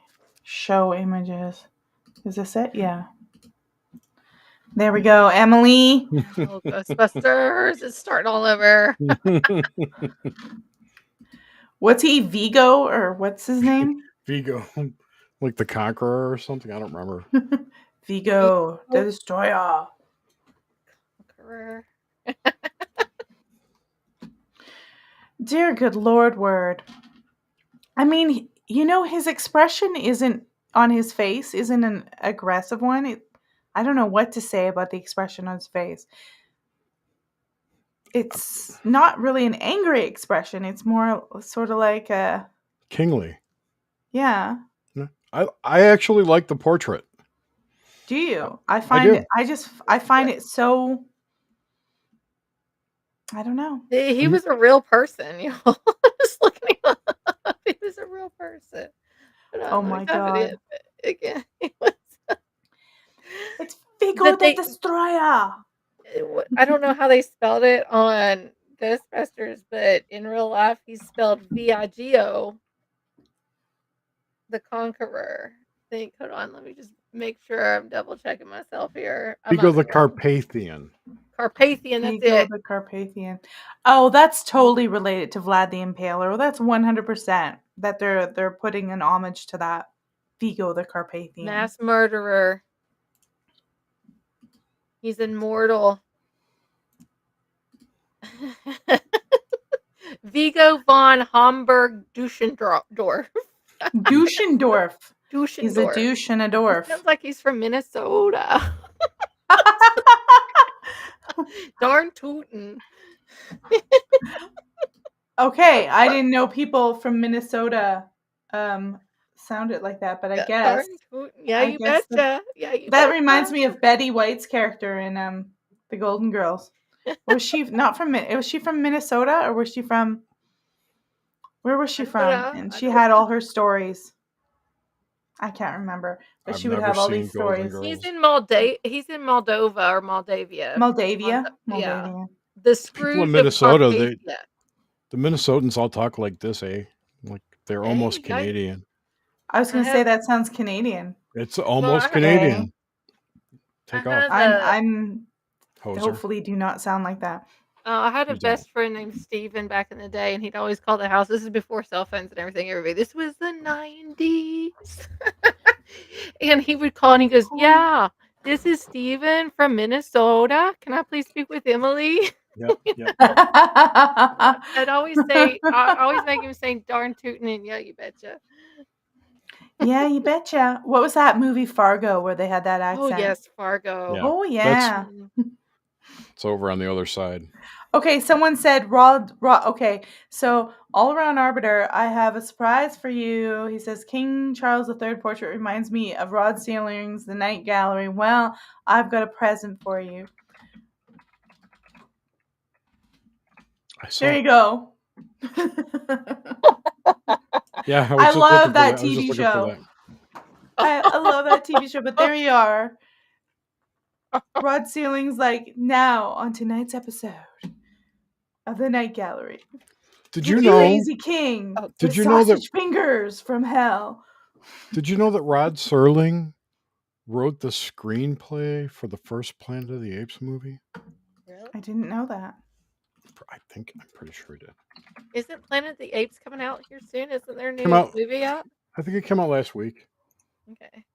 show images. Is this it? Yeah. There we go, Emily. Oh, Ghostbusters! It's starting all over. What's he, Vigo, or what's his name? Vigo, like the Conqueror or something. I don't remember. Vigo the Destroyer. Conqueror. Dear good Lord, word. I mean, his expression isn't on his face, isn't an aggressive one. I don't know what to say about the expression on his face. It's not really an angry expression. It's more sort of like a Kingly. yeah. I actually like the portrait. Do you? I find do. it. I find it so. I don't know. He was a real person, y'all. Just looking him up. He was a real person. Oh my God. Again, he was. It's Vigo But the they- Destroyer. I don't know how they spelled it on Ghostbusters, but in real life, he's spelled Vigo, the Conqueror. Hold on, let me just make sure I'm double checking myself here. Vigo the Carpathian. Carpathian, that's Vigo it. the Carpathian. Oh, that's totally related to Vlad the Impaler. That's 100% that they're putting an homage to that. Vigo the Carpathian. Mass murderer. He's immortal. Vigo von Homburg Duschendorf. Duschendorf. Duschendorf. He's a douche and a dwarf. Sounds like he's from Minnesota. Darn tootin'. Okay, I didn't know people from Minnesota sounded like that, but I guess. Darn tootin'. Yeah, I you guess betcha. Yeah, you that betcha. reminds me of Betty White's character in The Golden Girls. Was she not from? Was she from Minnesota or was she from? Where was she from? know. And I she don't had know. all her stories. I can't remember, but I've she would never have all seen these Golden stories. Girls. He's in Moldova or Moldavia. Moldavia. Yeah. Moldavia. The People Scrooge in Minnesota, of Carpathia. the Minnesotans all talk like this, eh? Like they're almost Hey, yeah. Canadian. I was going to say that sounds Canadian. It's almost I- Canadian. Take off. I'm Hoser. hopefully do not sound like that. I had a You best friend named Steven back in the day, and he'd always call the house. This is before cell phones and everything. Everybody, this was the 90s. And he would call and he goes, "Yeah, this is Steven from Minnesota. Can I please speak with Emily?" Yep, yep. I'd always say, I always make him say darn tootin' and yeah, you betcha. Yeah, you betcha. What was that movie Fargo where they had that accent? Oh, yes, Fargo. Yeah, Oh, yeah. It's over on the other side. Okay, someone said Rod. Okay, so all around Arbiter, I have a surprise for you. He says King Charles III portrait reminds me of Rod Serling's The Night Gallery. Well, I've got a present for you. There you go. Yeah, I love that TV show. I love that TV show, but there you are. Rod Serling's like, now on tonight's episode of The Night Gallery. Did you know? Lazy King. Did you know that fingers from hell? Did you know that Rod Serling wrote the screenplay for the first Planet of the Apes movie? Really? I didn't know that. I'm pretty sure he did. Isn't Planet of the Apes coming out here soon? Isn't there a new Came out- movie out? I think it came out last week. Okay.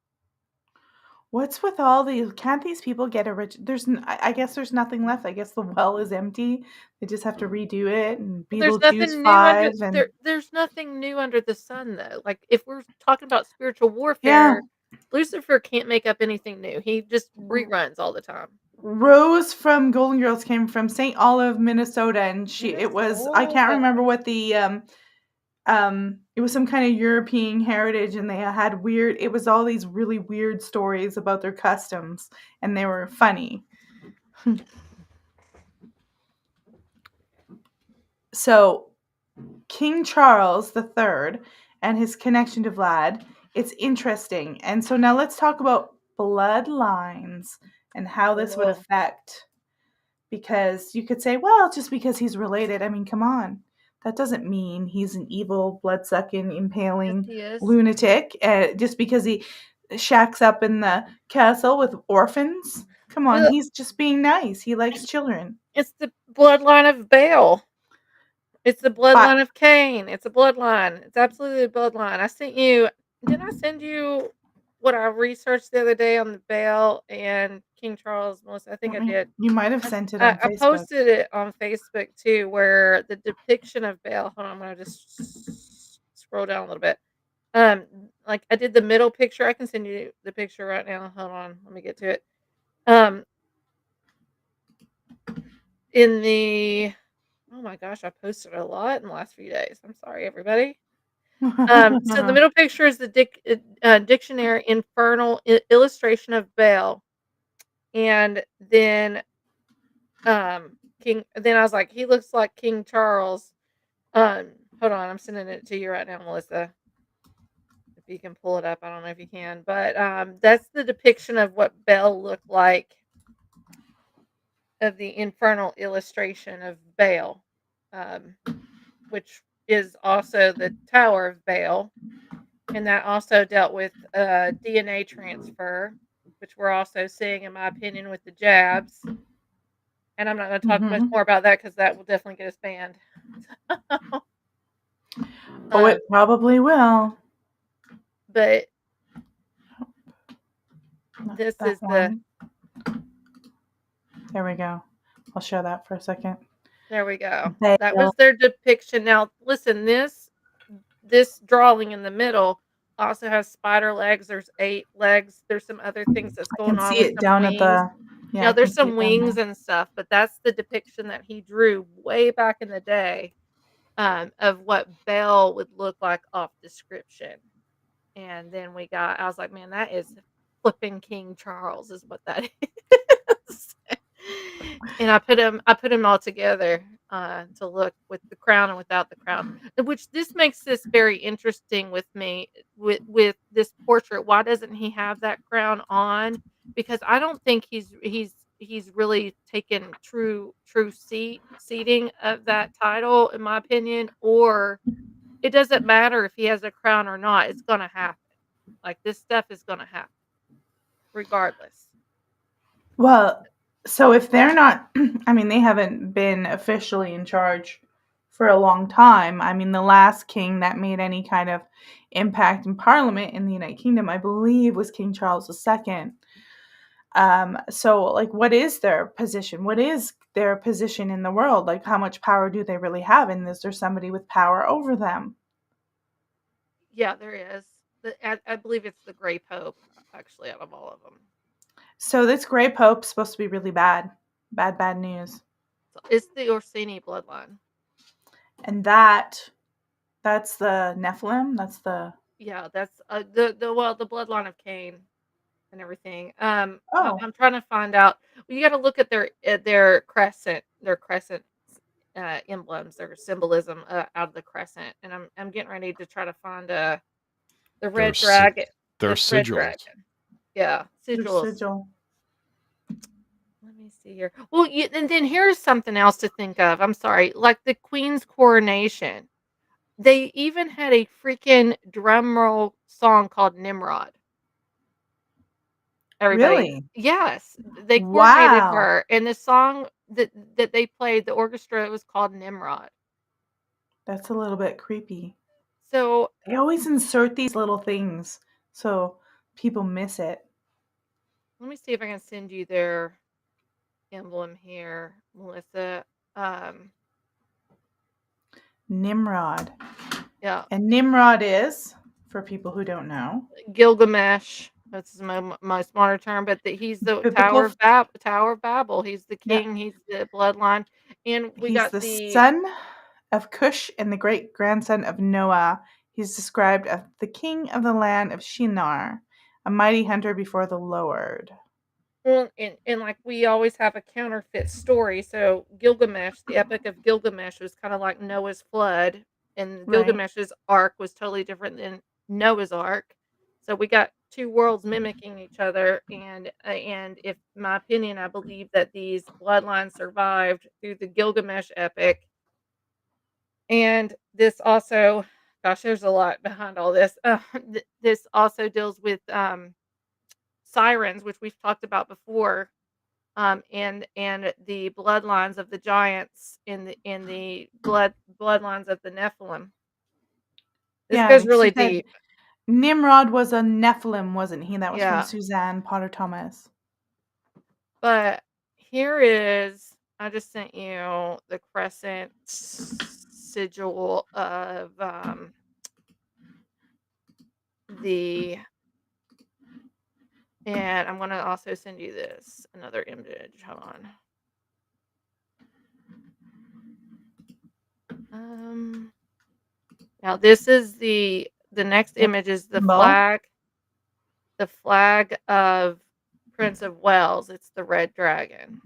What's with all these? Can't these people get I guess there's nothing left. I guess the well is empty. They just have to redo it. And There's Beetlejuice nothing 5. new And there's nothing new under the sun, though. Like if we're talking about spiritual warfare, Yeah. Lucifer can't make up anything new. He just reruns all the time. Rose from Golden Girls came from St. Olive, Minnesota, and it was I can't remember what the it was some kind of European heritage, and they had it was all these really weird stories about their customs, and they were funny. So King Charles III and his connection to Vlad, it's interesting. And so now let's talk about bloodlines and how this would Cool. affect. Because you could say, well, just because he's related, I mean, come on. That doesn't mean he's an evil, blood-sucking, Yes, impaling he is. lunatic. Just because he shacks up in the castle with orphans. Come on, Well, he's just being nice. He likes children. it's the bloodline of Bale. It's the But bloodline of Cain. It's a bloodline. It's absolutely a bloodline. I sent you. Did I send you what I researched the other day on the Bale and King Charles, Melissa? I think I did. you might have sent it on I Facebook. posted it on Facebook too, where the depiction of Bale. Hold on, I'm gonna just scroll down a little bit. Like I did the middle picture. I can send you the picture right now. Hold on, let me get to it. Um, in the Oh my gosh, I posted a lot in the last few days. I'm sorry, everybody. So the middle picture is the dictionary infernal illustration of Baal, and then King. Then I was like, he looks like King Charles. Hold on, I'm sending it to you right now, Melissa. If you can pull it up, I don't know if you can, but that's the depiction of what Baal looked like, of the infernal illustration of Baal, which is also the Tower of Baal. And that also dealt with DNA transfer, which we're also seeing, in my opinion, with the jabs. And I'm not going to talk much more about that because that will definitely get us banned. Oh, it probably will. But Not this that is one. There we go. I'll show that for a second. There we go. Baal. That was their depiction. Now, listen, this drawing in the middle also has spider legs. There's 8 legs. There's some other things that's I going can on see with it some down wings. at the. Yeah, Now, I there's can see some it down wings there. and stuff, but that's the depiction that he drew way back in the day, of what Belle would look like off description. And then I was like, man, that is flipping King Charles, is what that is. And I put him all together to look with the crown and without the crown, which this makes this very interesting with me with this portrait. Why doesn't he have that crown on? Because I don't think he's really taken true seating of that title, in my opinion. Or it doesn't matter if he has a crown or not. It's gonna happen. Like, this stuff is gonna happen regardless. Well, so if they're not, I mean, they haven't been officially in charge for a long time. I mean, the last king that made any kind of impact in Parliament in the United Kingdom, I believe, was King Charles II. So, like, what is their position? What is their position in the world? Like, how much power do they really have? And is there somebody with power over them? Yeah, there is. I believe it's the Grey Pope, actually, out of all of them. So this Grey Pope's supposed to be really bad. Bad news. So it's the Orsini bloodline. And that's the Nephilim? That's the... Yeah, that's the bloodline of Cain and everything. I'm trying to find out. Well, you got to look at their crescent emblems, their symbolism out of the crescent. And I'm getting ready to try to find the red dragon. Their This red sigils. dragon. Yeah, sigils. Sigil. Let me see here. Well, and then here's something else to think of. I'm sorry. Like the Queen's coronation, they even had a freaking drum roll song called Nimrod. Everybody. Really? Yes. They coordinated Wow. her. And the song that they played, the orchestra, it was called Nimrod. That's a little bit creepy. So they always insert these little things so people miss it. Let me see if I can send you their emblem here, Melissa. Nimrod. Yeah. And Nimrod is, for people who don't know, Gilgamesh. That's the most modern term, but he's the Tower of Babel. He's the king. Yeah. He's the bloodline, and he's the son of Cush and the great grandson of Noah. He's described as the king of the land of Shinar, a mighty hunter before the Lord. Well, and like we always have a counterfeit story. So Gilgamesh, the Epic of Gilgamesh, was kind of like Noah's flood, and Gilgamesh's ark was totally different than Noah's ark. So we got two worlds mimicking each other, and if my opinion, I believe that these bloodlines survived through the Gilgamesh epic. And this also, gosh, there's a lot behind all this. This also deals with sirens, which we've talked about before, and the bloodlines of the giants in the bloodlines of the Nephilim. This Yeah, goes she really said deep. Nimrod was a Nephilim, wasn't he? That was from Yeah. Suzanne Potter Thomas. But here is, I just sent you the crescent sigil of the, and I'm going to also send you this, another image. Hold on. Now this is the next image is the flag of Prince of Wales. It's the red dragon.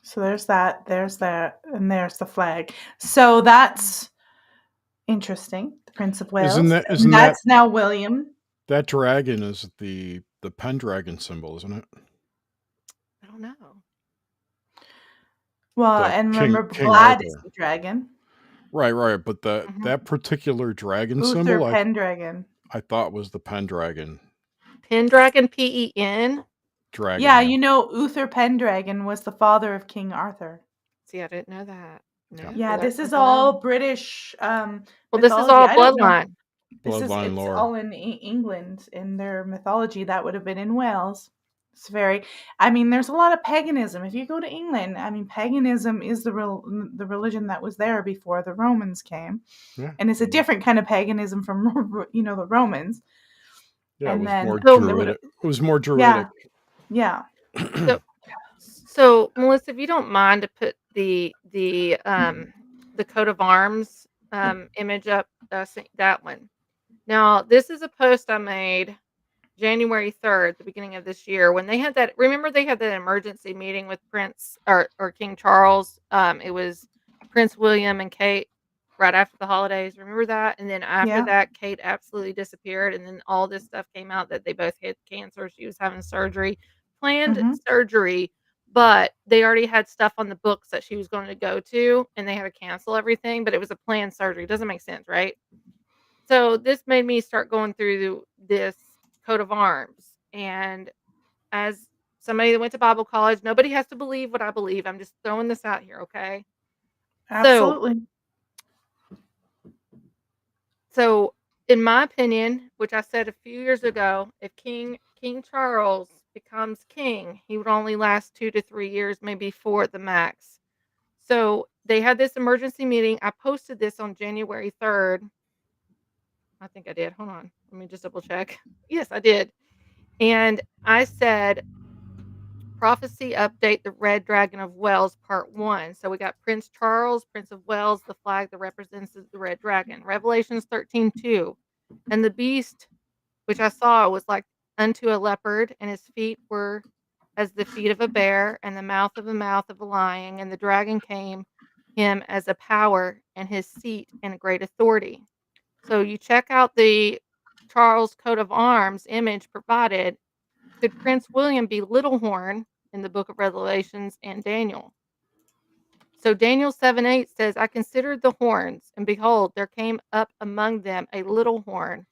So there's that, and there's the flag. So that's interesting. The Prince of Wales. That's now William. That dragon is the Pendragon symbol, isn't it? I don't know. Well, and remember, Vlad is the dragon. Right. But that particular dragon symbol, Uther Pendragon. I thought was the Pendragon. Pendragon, P-E-N? Dragon. Yeah, you know, Uther Pendragon was the father of King Arthur. See, I didn't know that. No, yeah, this is all British well, mythology. This is all bloodline. Bloodline lore. It's all in England, in their mythology. That would have been in Wales. It's very, I mean, there's a lot of paganism. If you go to England, I mean, paganism is the religion that was there before the Romans came. Yeah. And it's a different kind of paganism from, the Romans. Yeah, and it was more druidic. Yeah. So Melissa, if you don't mind to put the coat of arms image up, that one. Now, this is a post I made January 3rd, the beginning of this year, when they had that. Remember, they had that emergency meeting with Prince or King Charles. It was Prince William and Kate right after the holidays. Remember that? And then after that, Kate absolutely disappeared. And then all this stuff came out that they both had cancer. She was having surgery, planned surgery, but they already had stuff on the books that she was going to go to, and they had to cancel everything. But it was a planned surgery. Doesn't make sense, right? So this made me start going through this coat of arms. And as somebody that went to Bible college, nobody has to believe what I believe. I'm just throwing this out here, okay? Absolutely. So in my opinion, which I said a few years ago, if King Charles becomes king, he would only last 2 to 3 years, maybe 4 at the max. So they had this emergency meeting. I posted this on January 3rd. I think I did. Hold on. Let me just double check. Yes, I did. And I said, prophecy update, the Red Dragon of Wales, part 1. So we got Prince Charles, Prince of Wales, the flag that represents the Red Dragon. Revelations 13:2. And the beast, which I saw, was like unto a leopard, and his feet were as the feet of a bear, and the mouth of a lion. And the dragon came him as a power, and his seat and a great authority. So you check out the Charles coat of arms image provided. Could Prince William be Little Horn in the book of Revelations and Daniel? So Daniel 7:8 says, I considered the horns, and behold, there came up among them a little horn,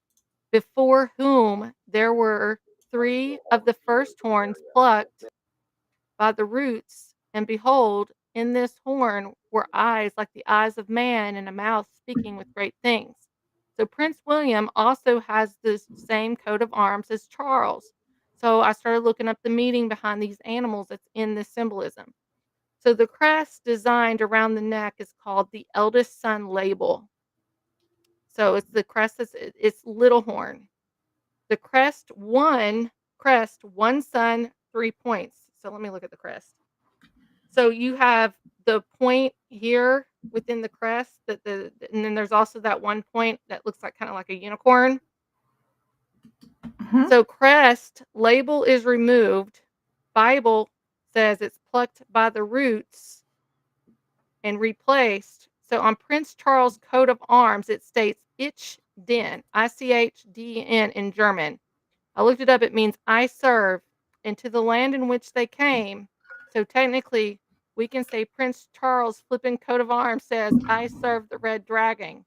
before whom there were 3 of the first horns plucked by the roots, and behold, in this horn were eyes like the eyes of man, and a mouth speaking with great things. So Prince William also has the same coat of arms as Charles. So I started looking up the meaning behind these animals that's in this symbolism. So the crest designed around the neck is called the eldest son label. So it's the crest, it's little horn. The crest, one sun, 3 points. So let me look at the crest. So you have the point here within the crest, and then there's also that one point that looks like kind of like a unicorn. So crest label is removed. Bible says it's plucked by the roots and replaced. So on Prince Charles' coat of arms, it states Ich den, ICHDN in German. I looked it up. It means I serve into the land in which they came. So technically, we can say Prince Charles' flipping coat of arms says, I serve the red dragon.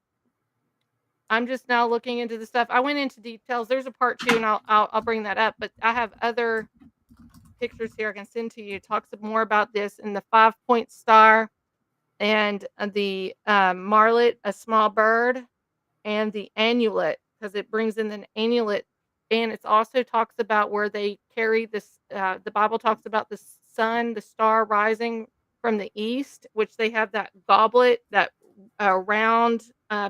I'm just now looking into the stuff. I went into details. There's a part 2, and I'll bring that up. But I have other pictures here I can send to you. It talks more about this in the 5-point star and the marlet, a small bird, and the annulet, because it brings in an annulet, and it also talks about where they carry this. The Bible talks about the sun, the star rising from the east, which they have that goblet, that round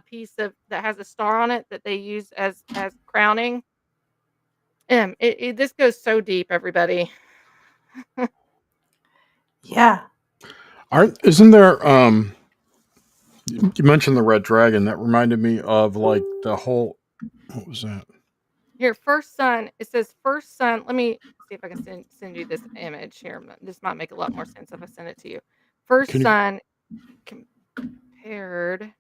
piece of that has a star on it that they use as crowning. This goes so deep, everybody. Yeah. Isn't there you mentioned the red dragon, that reminded me of like the whole, what was that? Here, first son. It says first son. Let me see if I can send you this image here. This might make a lot more sense if I send it to you. First Can you son compared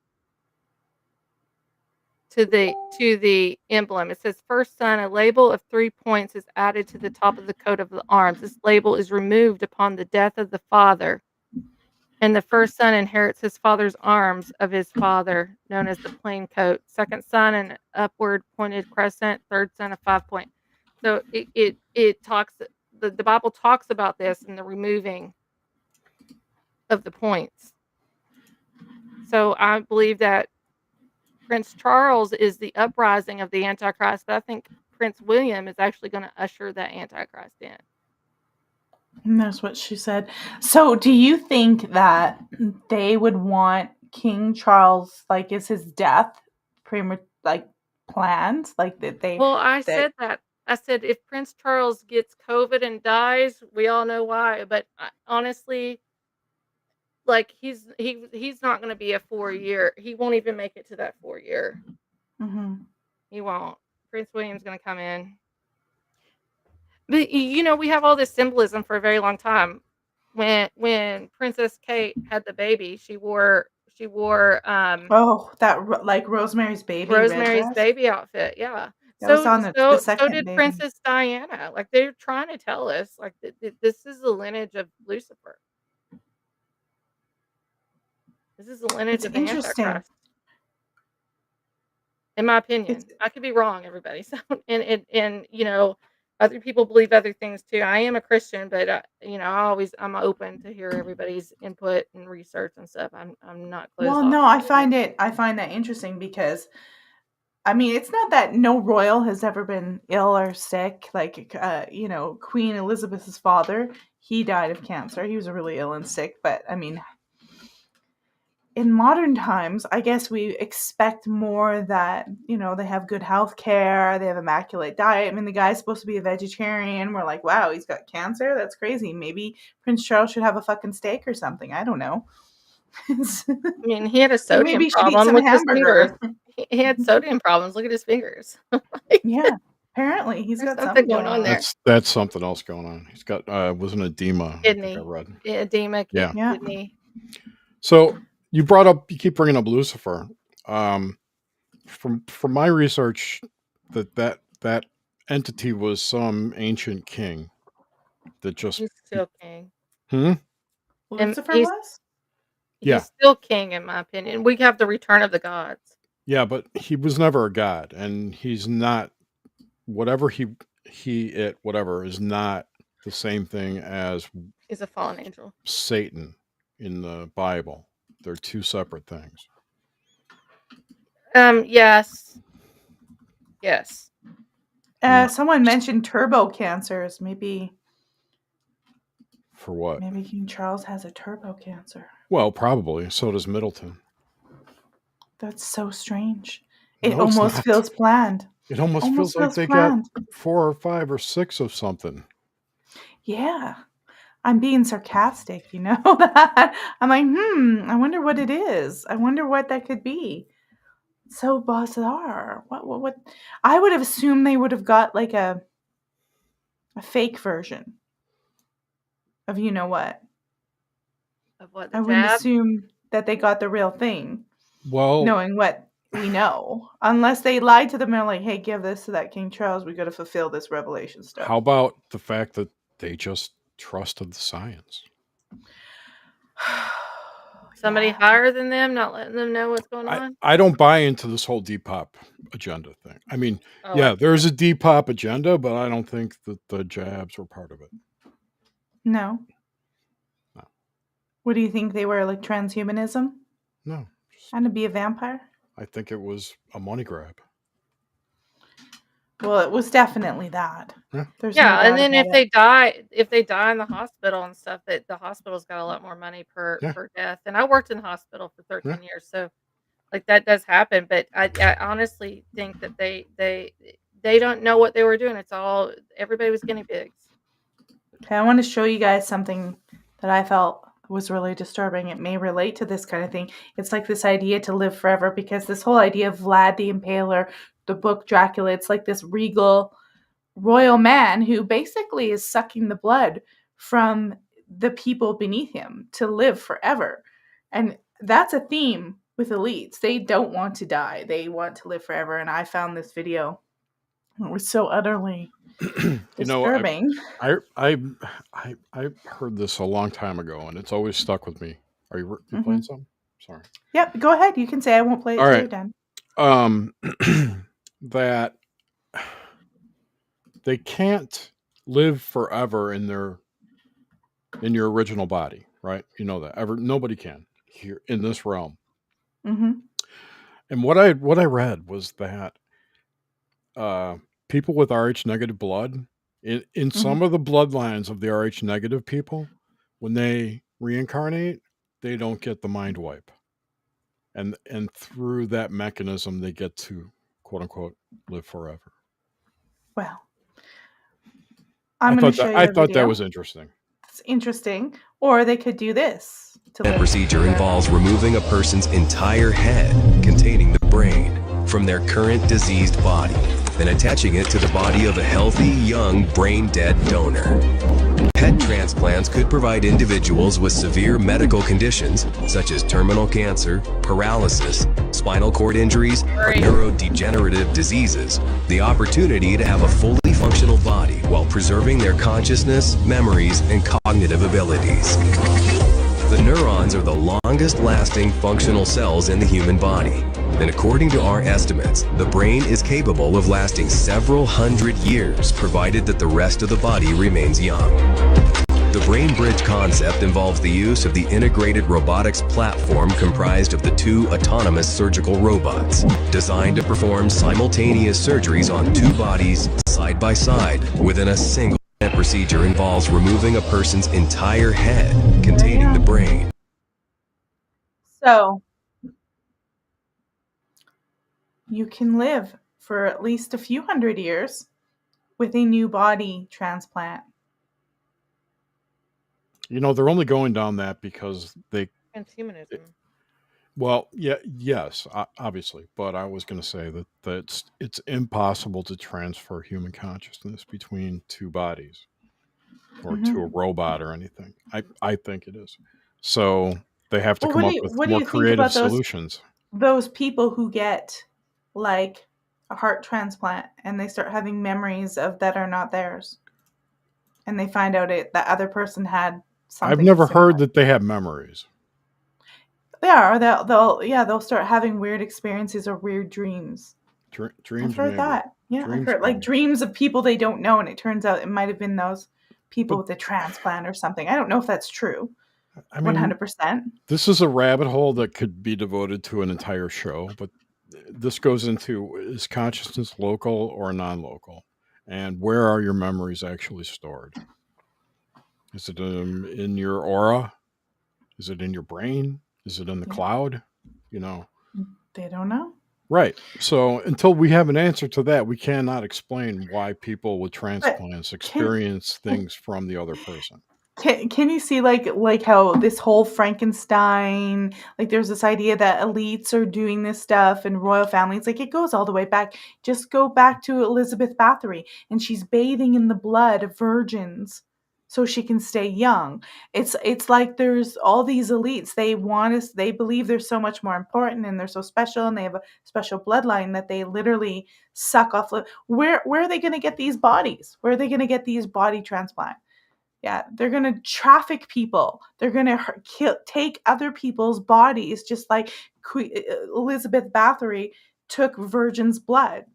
to the emblem. It says first son. A label of 3 points is added to the top of the coat of the arms. This label is removed upon the death of the father, and the first son inherits his father's arms of his father, known as the plain coat. Second son, an upward pointed crescent. Third son, a 5-point. So it talks. The Bible talks about this and the removing of the points. So I believe that Prince Charles is the uprising of the Antichrist, but I think Prince William is actually going to usher that Antichrist in. And that's what she said. So do you think that they would want King Charles, like, is his death planned? Like that they Well, I that said that. I said if Prince Charles gets COVID and dies, we all know why. But honestly, like he's not going to be a 4-year. He won't even make it to that 4-year. Mhm. He won't. Prince William's going to come in. But we have all this symbolism for a very long time. When Princess Kate had the baby, she wore Oh, that like Rosemary's Baby red Rosemary's dress? Baby outfit. Yeah. That was So on the so second did baby. Princess Diana. Like they're trying to tell us like this is the lineage of Lucifer. This is the lineage It's of the interesting. Antichrist. In my It's opinion, I could be wrong, everybody. So, and other people believe other things too. I am a Christian, but I'm open to hear everybody's input and research and stuff. I'm not closed Well, off no, to anything. I find that interesting because I mean, it's not that no royal has ever been ill or sick. Like, Queen Elizabeth's father, he died of cancer. He was really ill and sick. But I mean, in modern times, I guess we expect more that, they have good health care, they have immaculate diet. I mean, the guy's supposed to be a vegetarian. We're like, wow, he's got cancer? That's crazy. Maybe Prince Charles should have a fucking steak or something. I don't know. I mean, he had a He sodium maybe should eat problem. some Look at his fingers. hamburger. He had sodium problems. Look at his fingers. Like, Yeah, apparently he's there's got something something going going on on. there. That's something else going on. He's got was an edema, I think I Kidney, read. edema, Yeah. Yeah. kidney. So you keep bringing up Lucifer. From my research, that entity was some ancient king that just He's still king. hmm And Lucifer was? yeah, he's still king, in my opinion. We have the return of the gods. yeah, but he was never a god, and he's not whatever whatever is not the same thing as He's a fallen angel. Satan in the Bible. They're two separate things. Yes. Yes. Someone mentioned turbo cancers. Maybe For what? King Charles has a turbo cancer. Well, probably. So does Middleton. That's so strange. It No, it's almost not. feels planned. It almost feels like they planned. got 4 or 5 or 6 of something. Yeah. I'm being sarcastic, that. I'm like, I wonder what it is. I wonder what that could be. So bizarre. What? I would have assumed they would have got like a fake version of what. Of what? I The wouldn't jab? assume that they got the real thing. Well, Knowing what we know. Unless they lied to them and are like, hey, give this to that King Charles. We got to fulfill this revelation stuff. How about the fact that they just trusted the science? Somebody higher than them, not letting them know what's going on? I don't buy into this whole Depop agenda thing. I mean, Oh, yeah, there's a Depop agenda, but I don't think that the jabs were part of it. No. No. What do you think they were, like transhumanism? No. Trying to be a vampire? I think it was a money grab. Well, it was definitely that. Yeah. There's Yeah, no and doubt then about if they die in the hospital and stuff, that the hospital's got a lot more money per death. And I worked in the hospital for 13 years, so like that does happen. But I honestly think that they don't know what they were doing. It's all everybody was guinea pigs. Okay, I want to show you guys something that I felt was really disturbing. It may relate to this kind of thing. It's like this idea to live forever, because this whole idea of Vlad the Impaler, the book Dracula, it's like this regal royal man who basically is sucking the blood from the people beneath him to live forever. And that's a theme with elites. They don't want to die. They want to live forever. And I found this video. It was so utterly disturbing. I heard this a long time ago, and it's always stuck with me. Are you playing something? Sorry. Yep, go ahead. You can say I won't play it All till right. you're done. That they can't live forever in your original body, right? You know that. Nobody can here in this realm. Mm-hmm. And what I read was that people with Rh negative blood, in some of the bloodlines of the Rh negative people, when they reincarnate, they don't get the mind wipe, and through that mechanism, they get to quote unquote live forever. Well, I'm going to show you I a thought video. that was interesting. It's interesting. Or they could do this. That procedure involves removing a person's entire head containing the brain from their current diseased body, then attaching it to the body of a healthy, young, brain-dead donor. Head transplants could provide individuals with severe medical conditions such as terminal cancer, paralysis, spinal cord injuries, or neurodegenerative diseases the opportunity to have a fully functional body while preserving their consciousness, memories, and cognitive abilities. The neurons are the longest-lasting functional cells in the human body, and according to our estimates, the brain is capable of lasting several hundred years, provided that the rest of the body remains young. The brain bridge concept involves the use of the integrated robotics platform comprised of the 2 autonomous surgical robots, designed to perform simultaneous surgeries on 2 bodies side by side within a single. That procedure involves removing a person's entire head containing the brain. So, you can live for at least a few hundred years with a new body transplant. You know, they're only going down that because they... Transhumanism. Well, yes, obviously. But I was going to say that it's impossible to transfer human consciousness between 2 bodies or to a robot or anything. I think it is. So they have to come up with more creative solutions. Those people who get like a heart transplant and they start having memories of that are not theirs, and they find out that other person had something. I've never heard that they have memories. Yeah, or they'll start having weird experiences or weird dreams. Dreams. I've heard that. Yeah, dreams, I've heard like dreams of people they don't know, and it turns out it might have been those people with a transplant or something. I don't know if that's true. I mean, 100%. This is a rabbit hole that could be devoted to an entire show, but this goes into, is consciousness local or non-local? And where are your memories actually stored? Is it in your aura? Is it in your brain? Is it in the cloud? You know, they don't know. Right. So until we have an answer to that, we cannot explain why people with transplants experience things from the other person. Can you see like how this whole Frankenstein, like there's this idea that elites are doing this stuff and royal families, like it goes all the way back. Just go back to Elizabeth Bathory, and she's bathing in the blood of virgins so she can stay young. It's like there's all these elites. They want us. They believe they're so much more important and they're so special and they have a special bloodline that they literally suck off. Where are they going to get these bodies? Where are they going to get these body transplants? Yeah, they're going to traffic people. They're going to take other people's bodies, just like Elizabeth Bathory took virgin's blood.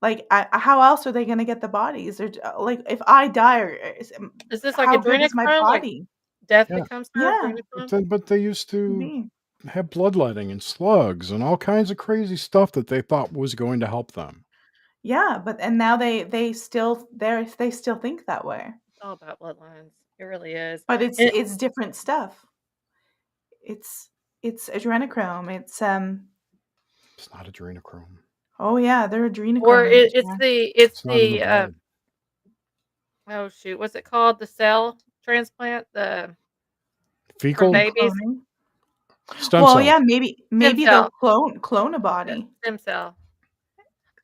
Like, how else are they going to get the bodies? Like, if I die, Is this like how good is my adrenochrome? Like body? death Yeah. becomes her Yeah. adrenochrome? But they used to Maybe. have bloodletting and slugs and all kinds of crazy stuff that they thought was going to help them. Yeah, and now they still think that way. It's all about bloodlines. It really is. But And it's different stuff. It's adrenochrome. It's not adrenochrome. Oh yeah, they're adrenochrome. or rich, it's yeah. it's not in the the blood. oh shoot, what's it called? The cell transplant, the Fecal babies. Cloning. stem Well, cells. yeah, maybe cell. they'll clone a body. Stem cell.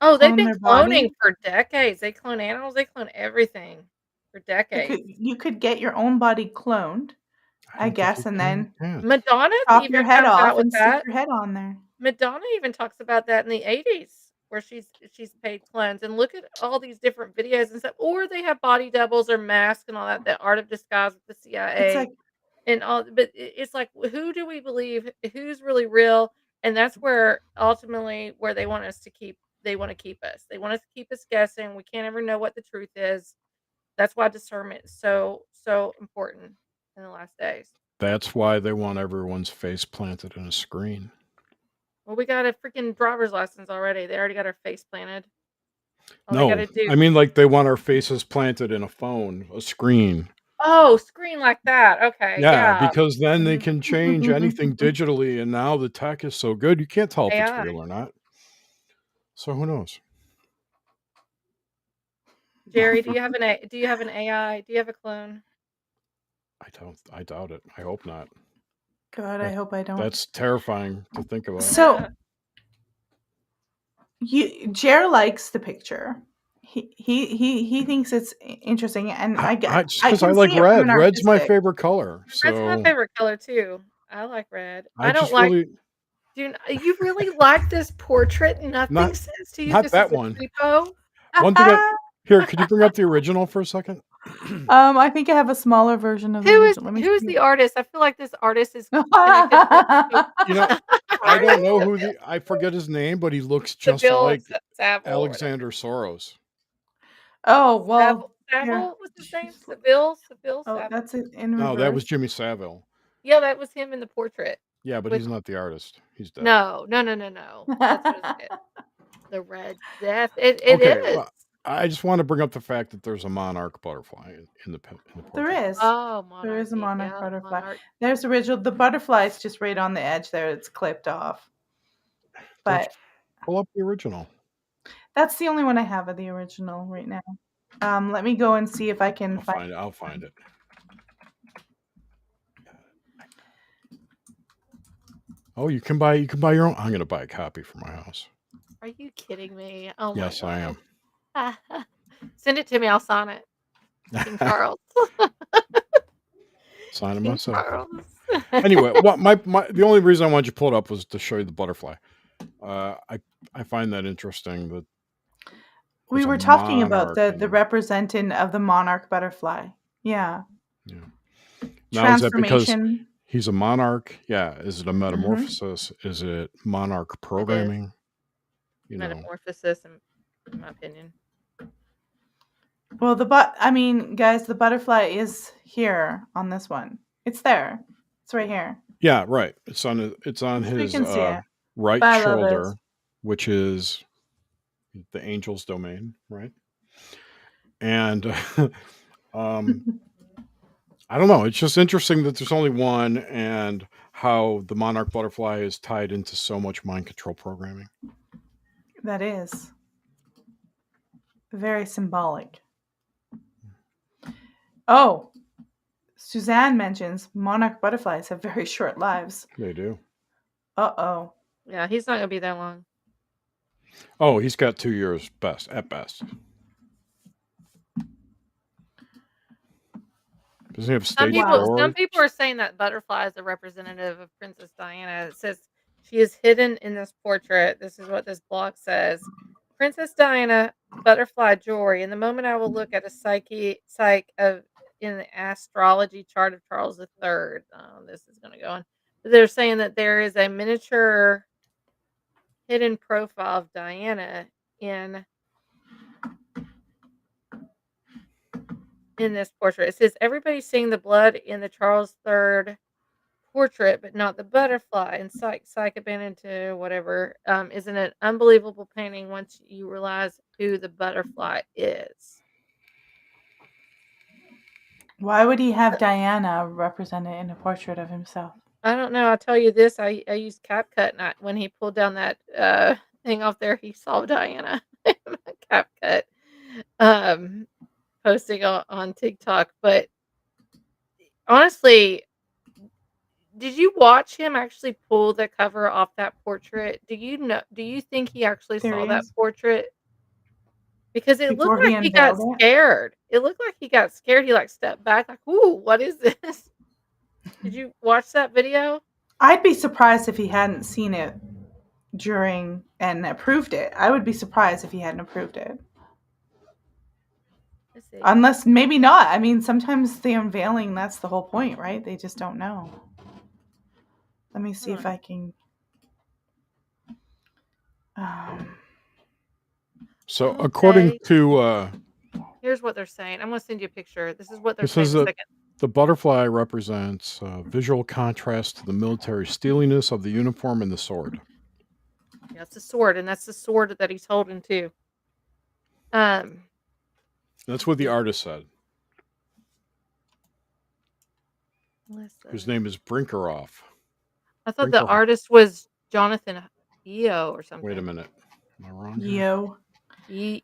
Oh, they've Clone been their cloning body. for decades. They clone animals. They clone everything for decades. You could get your own body cloned, I guess, and then Madonna chop even your head comes out off with and stick that. your head on there. Madonna even talks about that in the 80s, where she's paid clones. And look at all these different videos and stuff. Or they have body doubles or masks and all that. The art of disguise with the CIA. It's like, and all, but it's like, who do we believe? Who's really real? And that's where ultimately where they want us to keep. They want to keep us. They want us to keep us guessing. We can't ever know what the truth is. That's why discernment is so important in the last days. That's why they want everyone's face planted in a screen. Well, we got a freaking driver's license already. They already got our face planted. All they No, gotta do. I mean like they want our faces planted in a phone, a screen. Oh, screen like that. Okay, Yeah, yeah. because then they can change anything digitally, and now the tech is so good you can't tell if it's AI. real or not. So who knows? Jerry, do you have an AI? Do you have a clone? I doubt it. I hope not. God, I hope I don't. That's terrifying to think about. So, Jer likes the picture. He thinks it's interesting, and I Because I can like see it red. from an Red's my artistic. favorite color. Red's my So favorite color too. I like red. I I don't just like. really Do you really like this portrait? Nothing not says to you. not This that is a one. creepo. One thing here, could you bring up the original for a second? I think I have a smaller version of the Who is original. Let me who's see. the artist? I feel like this artist is connected to You know, I don't know who I forget his name, but he looks just Seville like Savile. Alexander Soros. Oh well, Savile was his name. Seville oh, Savile. that's it in reverse. No, that was Jimmy Savile. Yeah, that was him in the portrait. Yeah, but he's not the artist. He's dead. No. That's what it's the Red Death. It Okay, is. well, I just want to bring up the fact that there's a monarch butterfly in the portrait. There is. Oh, There is a monarch yeah, butterfly. monarch. There's the original. The butterfly is just right on the edge there. It's clipped off. But Pull up the original. that's the only one I have of the original right now. Let me go and see if I can find it. I'll find it. Oh, you can buy your own. I'm going to buy a copy for my house. Are you kidding me? Oh Yes, I am. my God. Send it to me. I'll sign it. King Charles. Sign it King myself. Charles. Anyway, the only reason I wanted you to pull it up was to show you the butterfly. I find that interesting that we were talking about the representing of the monarch butterfly. Yeah. Now, is that because transformation. he's a monarch? Yeah. Is it a metamorphosis? Is it monarch programming? You know. Metamorphosis, in my opinion. Well, guys, the butterfly is here on this one. It's there. It's right here. Yeah, right. It's on his right shoulder, which is the angel's domain, right? And I don't know. It's just interesting that there's only one, and how the monarch butterfly is tied into so much mind control programming. That is very symbolic. Oh, Suzanne mentions monarch butterflies have very short lives. They do. Uh-oh. Yeah, he's not going to be that long. Oh, he's got 2 years at best. Doesn't he have Some stage people, four? some people are saying that butterfly is a representative of Princess Diana. It says she is hidden in this portrait. This is what this blog says. Princess Diana butterfly jewelry. In the moment I will look at a psych of in the astrology chart of Charles III. This is going to go on. But they're saying that there is a miniature hidden profile of Diana in this portrait. It says everybody's seeing the blood in the Charles III portrait, but not the butterfly. And Psych abandoned to whatever. Isn't it unbelievable painting once you realize who the butterfly is? Why would he have Diana represented in a portrait of himself? I don't know. I'll tell you this. I used CapCut, and when he pulled down that thing off there, he saw Diana. CapCut posting on TikTok. But honestly, did you watch him actually pull the cover off that portrait? Do you think he actually There saw he that is. portrait? Because it looked Before he like he got unveiled it? scared. It looked like he got scared. He like stepped back like, "Ooh, what is this?" Did you watch that video? I'd be surprised if he hadn't seen it during and approved it. I would be surprised if he hadn't approved it. Let's see. Unless, maybe not. I mean, sometimes the unveiling, that's the whole point, right? They just don't know. Let me see if I can. So according to Here's what they're saying. I'm going to send you a picture. This is what they're it saying. says In a that second. the butterfly represents visual contrast to the military steeliness of the uniform and the sword. Yeah, it's a sword, and that's the sword that he's holding too. That's what the artist said. Whose name is Brinkerhoff. I thought the artist was Jonathan Yeo or something. Wait a minute. Am I wrong? Yo. Yo,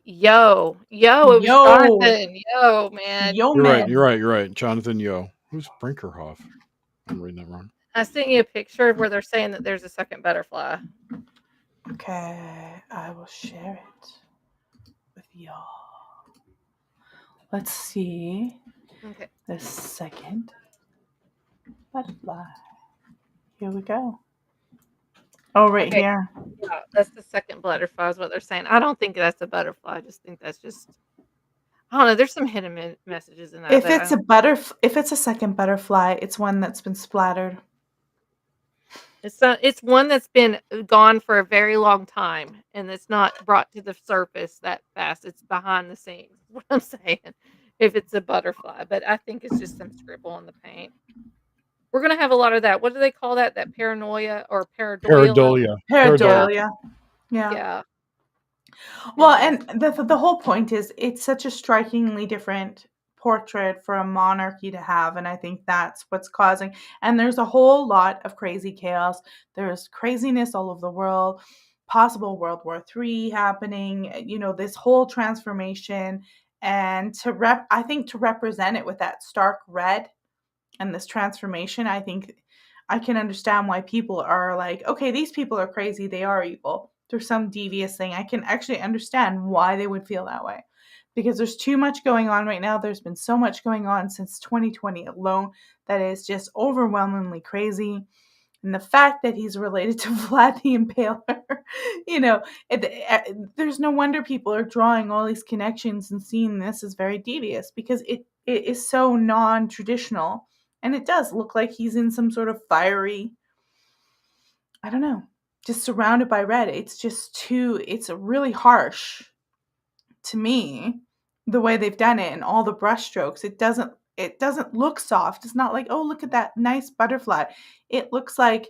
it was Jonathan. Yo, man. Yo, You're right. Jonathan Yo. Who's Brinkerhoff? I'm reading that wrong. I sent you a picture of where they're saying that there's a second butterfly. Okay, I will share it with y'all. Let's see. Okay. The second butterfly. Here we go. Oh, right here. Yeah, that's the second butterfly is what they're saying. I don't think that's a butterfly. I just think that's just, I don't know. There's some hidden messages in that. If it's a second butterfly, it's one that's been splattered. It's one that's been gone for a very long time, and it's not brought to the surface that fast. It's behind the scenes. Is what I'm saying. If it's a butterfly, but I think it's just some scribble on the paint. We're gonna have a lot of that. What do they call that? That paranoia or pareidolia? Pareidolia. Yeah. Yeah. Well, and the whole point is it's such a strikingly different portrait for a monarchy to have, and I think that's what's causing. And there's a whole lot of crazy chaos. There's craziness all over the world, possible World War III happening. You know, this whole transformation, and I think to represent it with that stark red and this transformation, I think I can understand why people are like, okay, these people are crazy. They are evil. There's some devious thing. I can actually understand why they would feel that way, because there's too much going on right now. There's been so much going on since 2020 alone that is just overwhelmingly crazy. And the fact that he's related to Vlad the Impaler, you know, there's no wonder people are drawing all these connections and seeing this as very devious, because it is so non-traditional. And it does look like he's in some sort of fiery, I don't know, just surrounded by red. It's really harsh to me, the way they've done it and all the brush strokes. It doesn't look soft. It's not like, oh, look at that nice butterfly. It looks like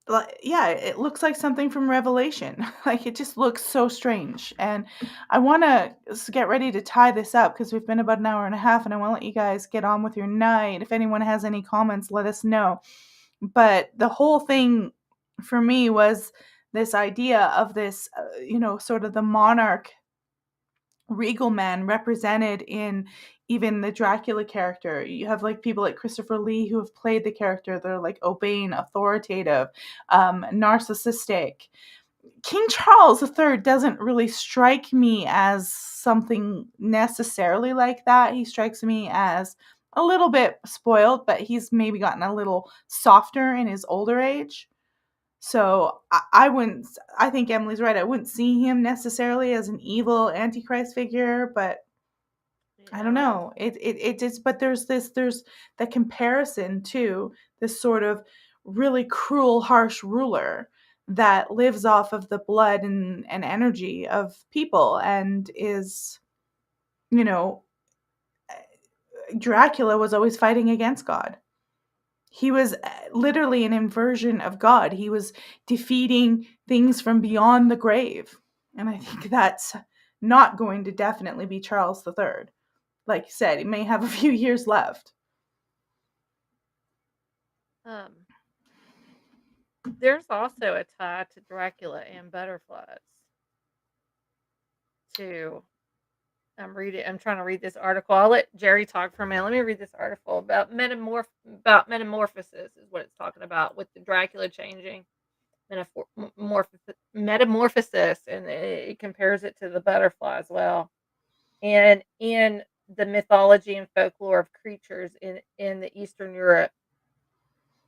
it looks like something from Revelation. Like, it just looks so strange. And I want to get ready to tie this up because we've been about an hour and a half, and I want to let you guys get on with your night. If anyone has any comments, let us know. But the whole thing for me was this idea of this, sort of the monarch regal man represented in even the Dracula character. You have like people like Christopher Lee who have played the character. They're like obeying, authoritative, narcissistic, King Charles III doesn't really strike me as something necessarily like that. He strikes me as a little bit spoiled, but he's maybe gotten a little softer in his older age. So I wouldn't. I think Emily's right. I wouldn't see him necessarily as an evil antichrist figure, but I don't know. It is. But there's the comparison to this sort of really cruel, harsh ruler that lives off of the blood and energy of people, and is, you know, Dracula was always fighting against God. He was literally an inversion of God. He was defeating things from beyond the grave. And I think that's not going to definitely be Charles III. Like you said, he may have a few years left. There's also a tie to Dracula and butterflies too. I'm trying to read this article. I'll let Jerry talk for a minute. Let me read this article about metamorphosis is what it's talking about with the Dracula changing metamorphosis, and it compares it to the butterfly as well. And in the mythology and folklore of creatures in the Eastern Europe,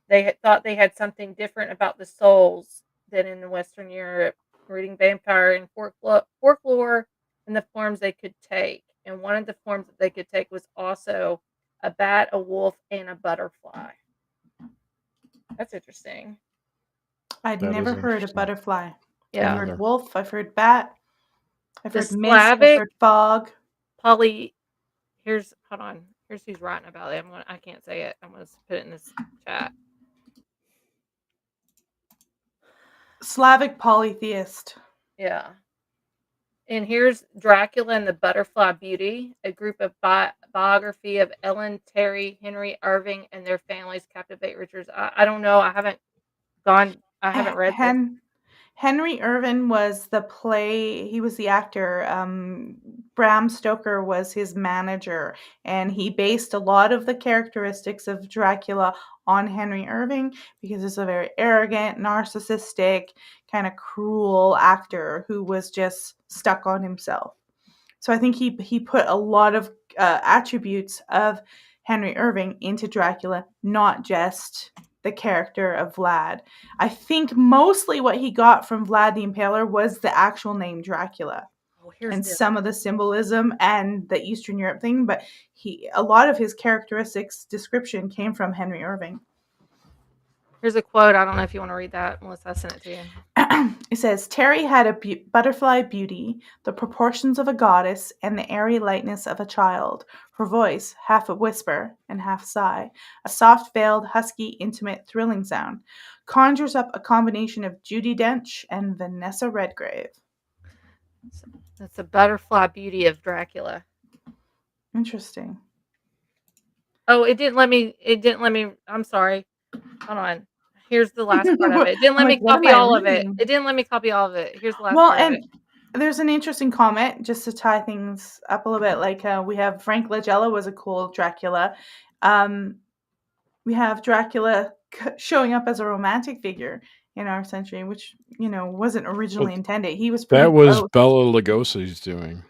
they thought they had something different about the souls than in the Western Europe, reading vampire and folklore and the forms they could take. And one of the forms that they could take was also a bat, a wolf, and a butterfly. That's interesting. I'd never heard of butterfly. Yeah. I've heard wolf, I've heard bat, I've The heard mist, I've heard fog. Here's who's writing about it. I can't say it. I'm gonna put it in this chat. Slavic polytheist. Yeah. And here's Dracula and the Butterfly Beauty, a group of biography of Ellen Terry, Henry Irving, and their families captivate Richards. I don't know. I haven't read this. Henry Irving was he was the actor. Bram Stoker was his manager, and he based a lot of the characteristics of Dracula on Henry Irving because he's a very arrogant, narcissistic, kind of cruel actor who was just stuck on himself. So I think he put a lot of attributes of Henry Irving into Dracula, not just the character of Vlad. I think mostly what he got from Vlad the Impaler was the actual name Dracula. And some of the symbolism and the Eastern Europe thing, but a lot of his characteristics description came from Henry Irving. Here's a quote. I don't know if you want to read that, Melissa. I sent it to you. It says, Terry had a butterfly beauty, the proportions of a goddess, and the airy lightness of a child. Her voice, half a whisper and half sigh, a soft, veiled, husky, intimate, thrilling sound, conjures up a combination of Judi Dench and Vanessa Redgrave. That's the butterfly beauty of Dracula. Interesting. Oh, it didn't let me. I'm sorry. Hold on. Here's the last part of it. It didn't let me copy all of it. It didn't let me copy all of it. Here's the last part of it. There's an interesting comment, just to tie things up a little bit. Like we have Frank Langella was a cool Dracula. We have Dracula showing up as a romantic figure in our century, which wasn't originally intended. He was that was Bela Lugosi's doing.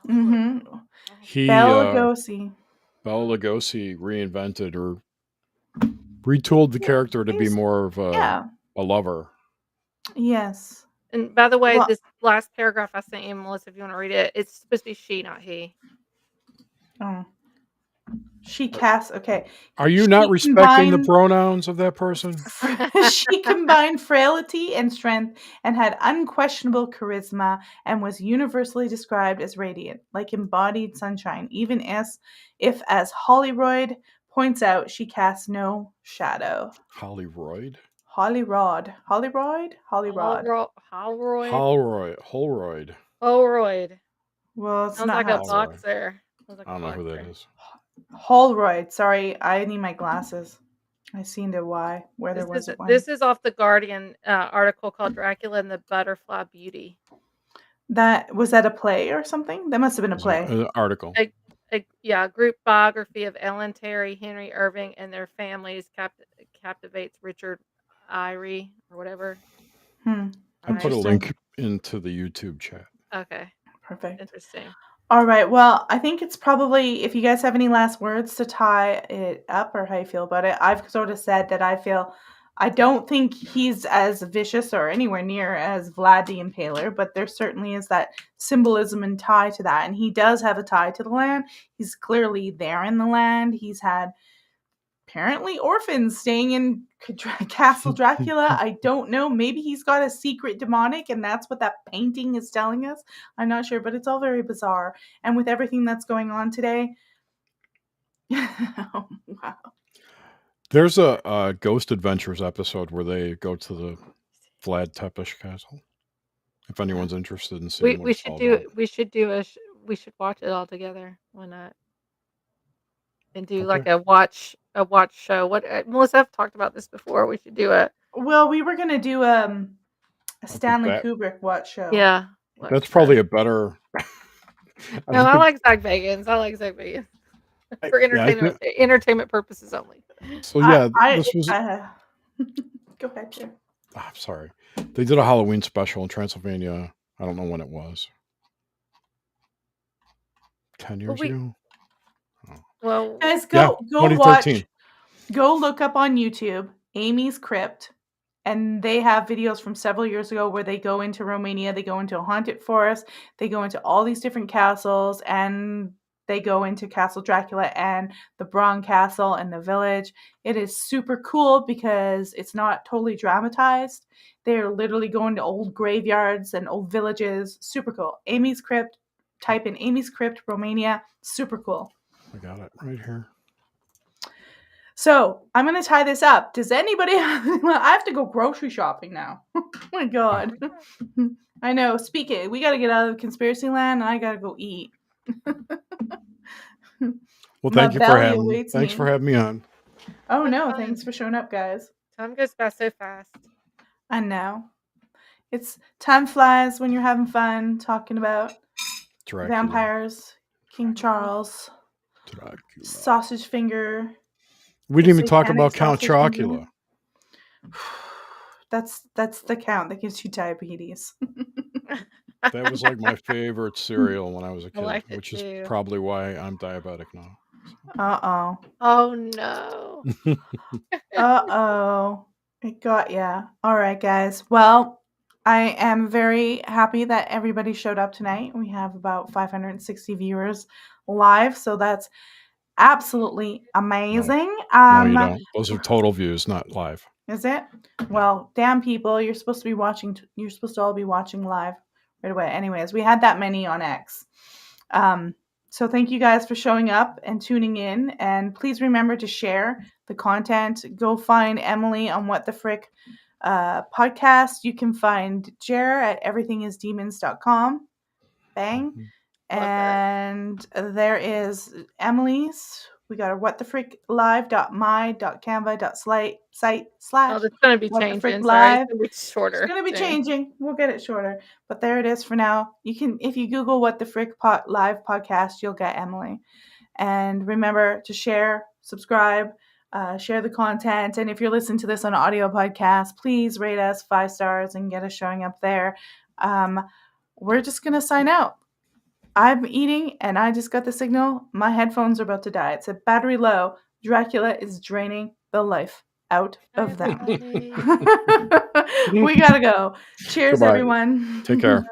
Mm-hmm. Bela Lugosi reinvented or retooled the character to be more of a lover. Yes. And by the way, this last paragraph I sent you, Melissa, if you want to read it, it's supposed to be she, not he. Oh. She casts. Okay. Are you not respecting the pronouns of that person? She combined frailty and strength and had unquestionable charisma and was universally described as radiant, like embodied sunshine, even if as Holroyd points out, she casts no shadow. Holroyd? Holroyd. Well, it's sounds not like a boxer. I don't know who that is. Holroyd. Sorry, I need my glasses. I seen the Y where there was one. This is off the Guardian article called Dracula and the Butterfly Beauty. Was that a play or something? That must have been a play. An article. A group biography of Ellen Terry, Henry Irving, and their families captivates Richard Eyre or whatever. I put a Interesting. link into the YouTube chat. Okay. Perfect. Interesting. All right. Well, I think it's probably, if you guys have any last words to tie it up or how you feel about it, I've sort of said that I don't think he's as vicious or anywhere near as Vlad the Impaler, but there certainly is that symbolism and tie to that. And he does have a tie to the land. He's clearly there in the land. He's had apparently orphans staying in Castle Dracula. I don't know. Maybe he's got a secret demonic and that's what that painting is telling us. I'm not sure, but it's all very bizarre. And with everything that's going on today. Oh, wow. There's a Ghost Adventures episode where they go to the Vlad Tepes castle. If anyone's interested in seeing what We it's should all do about. we should do we should watch it all together. Why not? And do like Okay. a watch show. What Melissa, I've talked about this before. We should do a Well, we were gonna do a Stanley that- Kubrick watch show. yeah. That's probably a better. No, I like Zach Bagans. I like Zach Bagans for entertainment purposes only. So yeah, I this was. go ahead, Jer. I'm sorry. They did a Halloween special in Transylvania. I don't know when it was. 10 years ago? Well, Guys, Yeah, go 2013. watch. Go look up on YouTube Amy's Crypt, and they have videos from several years ago where they go into Romania, they go into a haunted forest, they go into all these different castles, and they go into Castle Dracula and the Bron Castle and the village. It is super cool because it's not totally dramatized. They're literally going to old graveyards and old villages. Super cool. Amy's Crypt. Type in Amy's Crypt, Romania. Super cool. I got it right here. So I'm going to tie this up. Does anybody I have to go grocery shopping now. Oh my God. I know. Speaking, we got to get out of conspiracy land and I got to go eat. Well, thank you for having me. Thanks for having me on. Oh no, thanks for showing up, guys. Time goes by so fast. I know. It's time flies when you're having fun talking about Dracula. Vampires, King Charles, Dracula. Sausage Finger. We didn't even talk Satanic about Count Sausage Finger. Chocula. That's the count that gives you diabetes. That was like my favorite cereal when I was a kid, liked it which too. is probably why I'm diabetic now. Uh-oh. Oh no. Uh-oh. It got ya. All right, guys. Well, I am very happy that everybody showed up tonight. We have about 560 viewers live, so that's absolutely amazing. No, you don't. Those are total views, not live. Is it? Well, damn people, you're supposed to be watching. You're supposed to all be watching live right away. Anyways, we had that many on X. So thank you guys for showing up and tuning in. And please remember to share the content. Go find Emily on What the Frick podcast. You can find Jer at everythingisdemons.com. Bang. And there is Emily's. We got a whatthefricklive.my.canva.site / Oh, that's gonna be changing. Sorry, it's gonna be shorter. It's gonna be soon. changing. We'll get it shorter, but there it is for now. You can, if you Google "What the Frick Live podcast," you'll get Emily. And remember to share, subscribe, share the content. And if you're listening to this on audio podcast, please rate us 5 stars and get us showing up there. We're just gonna sign out. I'm eating and I just got the signal. My headphones are about to die. It said battery low. Dracula is draining the life out of them. We gotta go. Cheers, Goodbye. everyone. Take care.